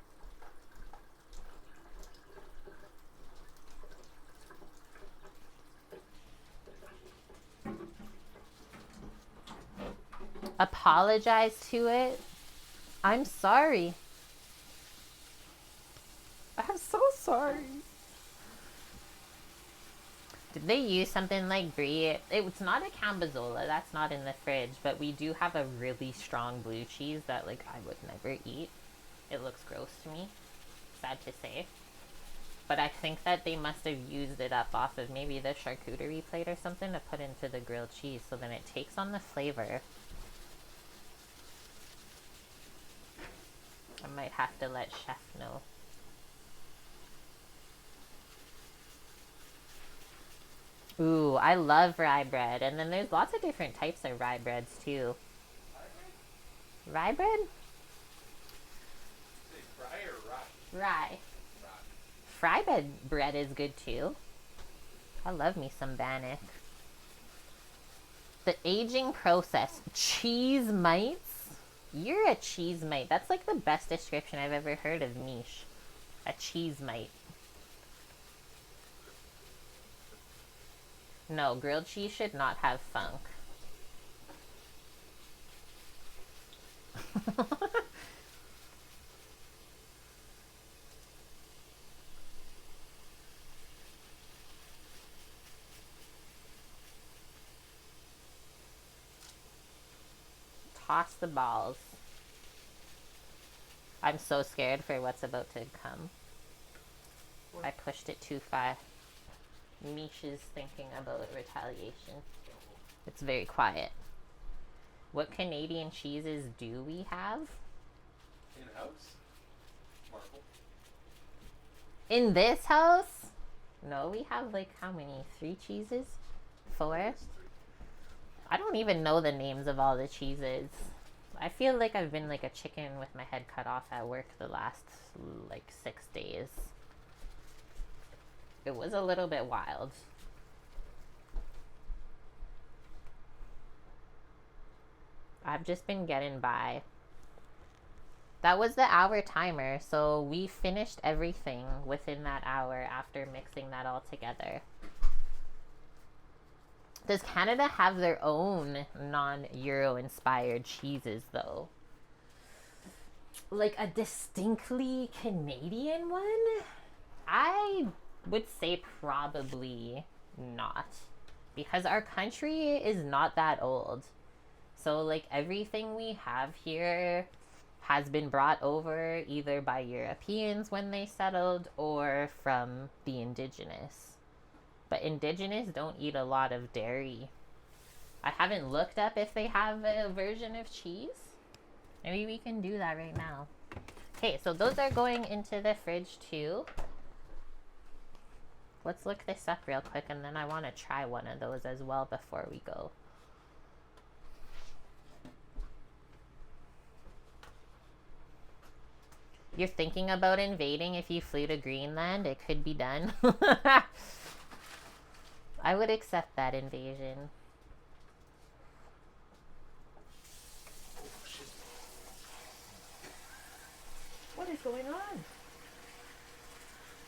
Apologize to it. I'm sorry. I'm so sorry. Did they use something like brie? It's not a Cambazola. That's not in the fridge. But we do have a really strong blue cheese that like I would never eat. It looks gross to me. Sad to say. But I think that they must have used it up off of maybe the charcuterie plate or something to put into the grilled cheese. So then it takes on the flavor. I might have to let Chef know. Ooh, I love rye bread. And then there's lots of different types of rye breads too. Rye bread? Say fry or rye? Rye. Fry bread is good too. I love me some bannock. The aging process. Cheese mites? You're a cheese mite. That's like the best description I've ever heard of Mish. A cheese mite. No, grilled cheese should not have funk. Toss the balls. I'm so scared for what's about to come. What? I pushed it too far. Misha's thinking about retaliation. It's very quiet. What Canadian cheeses do we have? In-house? Marble. In this house? No, we have like how many? 3 cheeses? 4? It's 3. I don't even know the names of all the cheeses. I feel like I've been like a chicken with my head cut off at work the last like 6 days. It was a little bit wild. I've just been getting by. That was the hour timer, so we finished everything within that hour after mixing that all together. Does Canada have their own non-Euro inspired cheeses though? Like a distinctly Canadian one? I would say probably not. Because our country is not that old. So like everything we have here has been brought over either by Europeans when they settled or from the indigenous. But indigenous don't eat a lot of dairy. I haven't looked up if they have a version of cheese. Maybe we can do that right now. Okay, so those are going into the fridge too. Let's look this up real quick and then I want to try one of those as well before we go. You're thinking about invading if you flew to Greenland? It could be done. I would accept that invasion. Oh, shit. What is going on?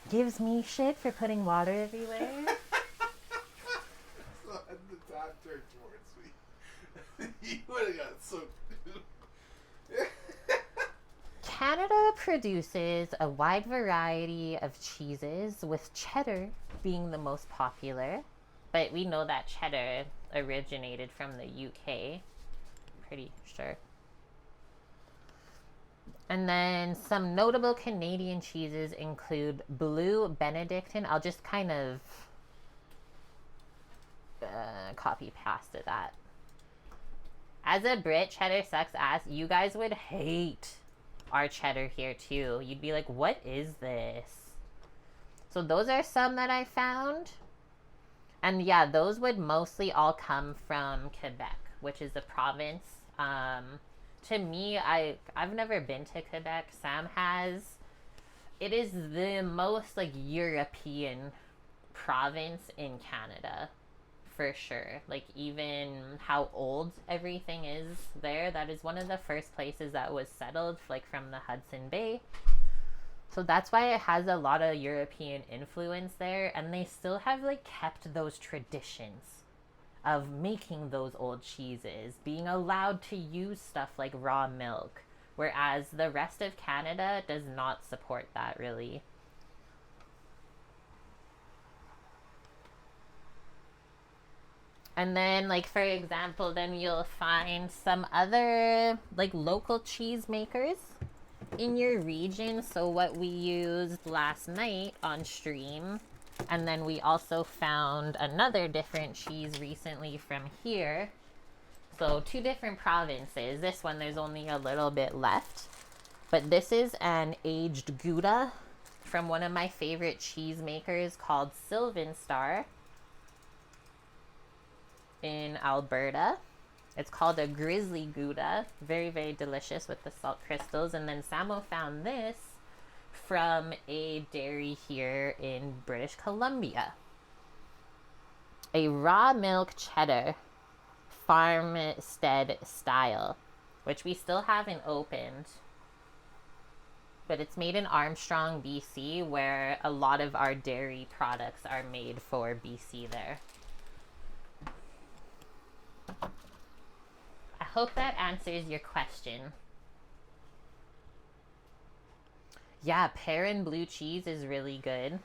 Gives me shit for putting water everywhere. So the tap turned towards me. You would have got soaked. Canada produces a wide variety of cheeses, with cheddar being the most popular. But we know that cheddar originated from the UK. Pretty sure. And then some notable Canadian cheeses include Blue Benedictine. I'll just kind of copy pasta that. As a Brit, cheddar sucks ass. You guys would hate our cheddar here too. You'd be like, what is this? So those are some that I found. And yeah, those would mostly all come from Quebec, which is a province. To me, I've never been to Quebec. Sam has. It is the most like European province in Canada, for sure. Like even how old everything is there. That is one of the first places that was settled, like from the Hudson Bay. So that's why it has a lot of European influence there, and they still have like kept those traditions of making those old cheeses, being allowed to use stuff like raw milk, whereas the rest of Canada does not support that really. And then, like, for example, then you'll find some other like local cheese makers in your region. So what we used last night on stream, and then we also found another different cheese recently from here. So 2 different provinces. This one, there's only a little bit left. But this is an aged Gouda from one of my favorite cheese makers called Sylvan Star in Alberta. It's called a Grizzly Gouda. Very, very delicious with the salt crystals. And then Samo found this from a dairy here in British Columbia. A raw milk cheddar farmstead style, which we still haven't opened. But it's made in Armstrong, BC, where a lot of our dairy products are made for BC there. I hope that answers your question. Yeah, Perrin blue cheese is really good.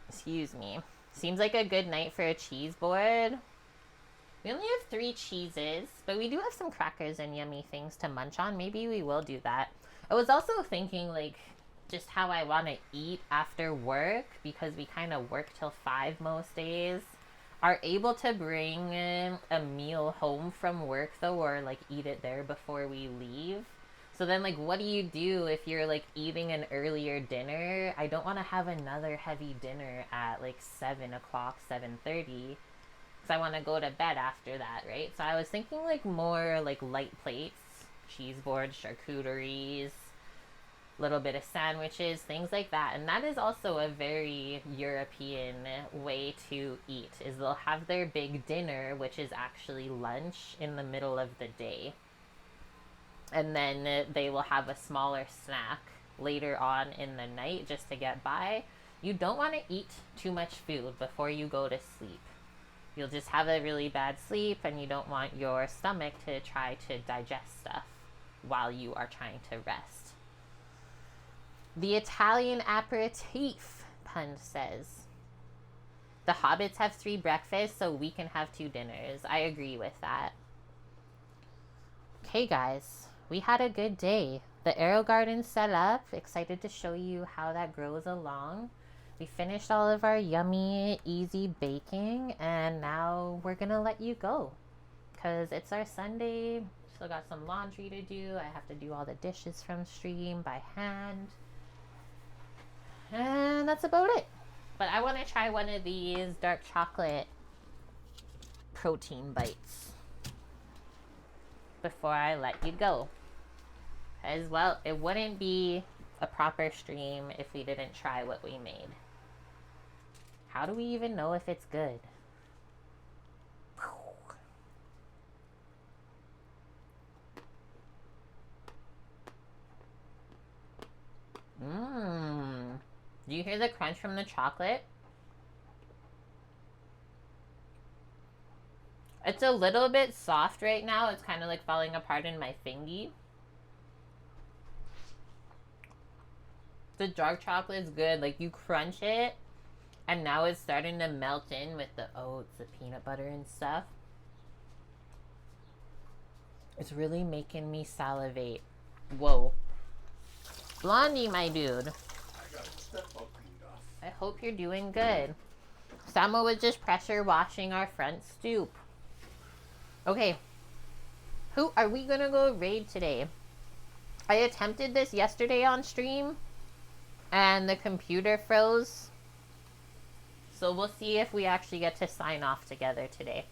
Excuse me. Seems like a good night for a cheese board. We only have 3 cheeses, but we do have some crackers and yummy things to munch on. Maybe we will do that. I was also thinking, like, just how I want to eat after work, because we kind of work till 5 most days. Are able to bring a meal home from work, though, or, like, eat it there before we leave. So then, like, what do you do if you're, like, eating an earlier dinner? I don't want to have another heavy dinner at, like, 7 o'clock, 7:30. Because I want to go to bed after that, right? So I was thinking, like, more, like, light plates. Cheese boards, charcuteries, little bit of sandwiches, things like that. And that is also a very European way to eat, is they'll have their big dinner, which is actually lunch, in the middle of the day. And then they will have a smaller snack later on in the night just to get by. You don't want to eat too much food before you go to sleep. You'll just have a really bad sleep, and you don't want your stomach to try to digest stuff while you are trying to rest. The Italian aperitif, Pund says. The hobbits have 3 breakfasts, so we can have 2 dinners. I agree with that. Okay, guys, we had a good day. The Aerogarden set up. Excited to show you how that grows along. We finished all of our yummy, easy baking, and now we're gonna let you go because it's our Sunday. Still got some laundry to do. I have to do all the dishes from stream by hand. And that's about it. But I want to try one of these dark chocolate protein bites before I let you go. As well, it wouldn't be a proper stream if we didn't try what we made. How do we even know if it's good? Mmm. Do you hear the crunch from the chocolate? It's a little bit soft right now. It's kind of like falling apart in my fingy. The dark chocolate is good. Like, you crunch it, and now it's starting to melt in with the oats, the peanut butter and stuff. It's really making me salivate. Whoa. Blondie, my dude. I got stuff all cleaned off. I hope you're doing good. Samo was just pressure washing our front stoop. Okay. Who are we gonna go raid today? I attempted this yesterday on stream, and the computer froze. So we'll see if we actually get to sign off together today.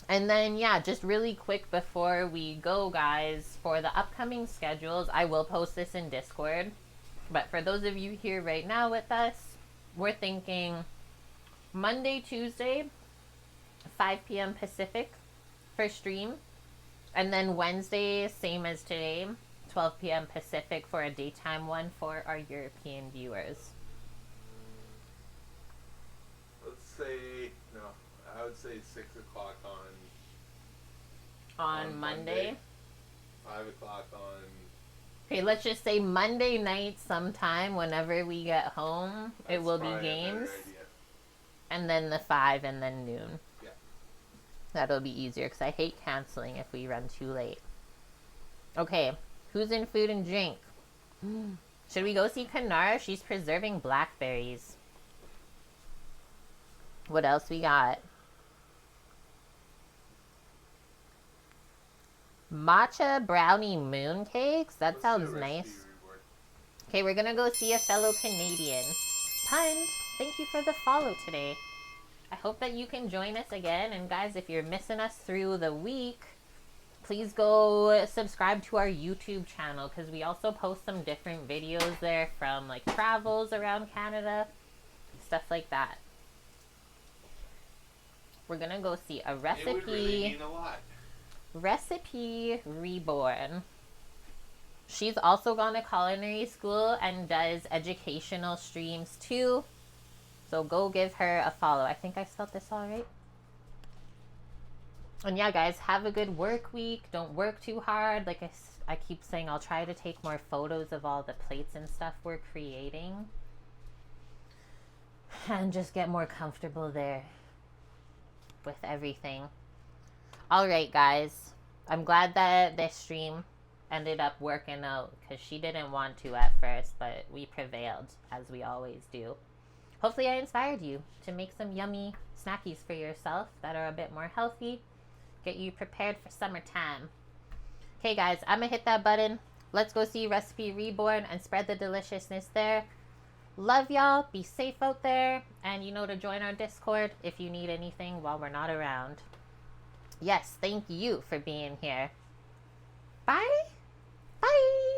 And then, yeah, just really quick before we go, guys, for the upcoming schedules, I will post this in Discord. But for those of you here right now with us, we're thinking Monday, Tuesday, 5 p.m. Pacific for stream. And then Wednesday, same as today, 12 p.m. Pacific for a daytime one for our European viewers. Let's say, no, I would say 6 o'clock On Monday. 5 o'clock on... Okay, let's just say Monday night sometime, whenever we get home, it will be probably a better games. idea. And then the 5 and then noon. Yeah. That'll be easier because I hate canceling if we run too late. Okay, who's in food and drink? Should we go see Kanara? She's preserving blackberries. What else we got? Matcha brownie mooncakes? That Let's sounds do a recipe nice. reward. Okay, we're gonna go see a fellow Canadian. Pund, thank you for the follow today. I hope that you can join us again. And guys, if you're missing us through the week, please go subscribe to our YouTube channel because we also post some different videos there from like travels around Canada, stuff like that. We're gonna go see a It would really mean a lot. Recipe Reborn. She's also gone to culinary school and does educational streams too. So go give her a follow. I think I spelled this all right. And yeah, guys, have a good work week. Don't work too hard. Like I keep saying, I'll try to take more photos of all the plates and stuff we're creating. And just get more comfortable there. with everything. All right, guys. I'm glad that this stream ended up working out because she didn't want to at first, but we prevailed as we always do. Hopefully I inspired you to make some yummy snackies for yourself that are a bit more healthy. Get you prepared for summertime. Okay, guys, I'm going to hit that button. Let's go see Recipe Reborn and spread the deliciousness there. Love y'all. Be safe out there. And you know to join our Discord if you need anything while we're not around. Yes, thank you for being here. Bye. Bye.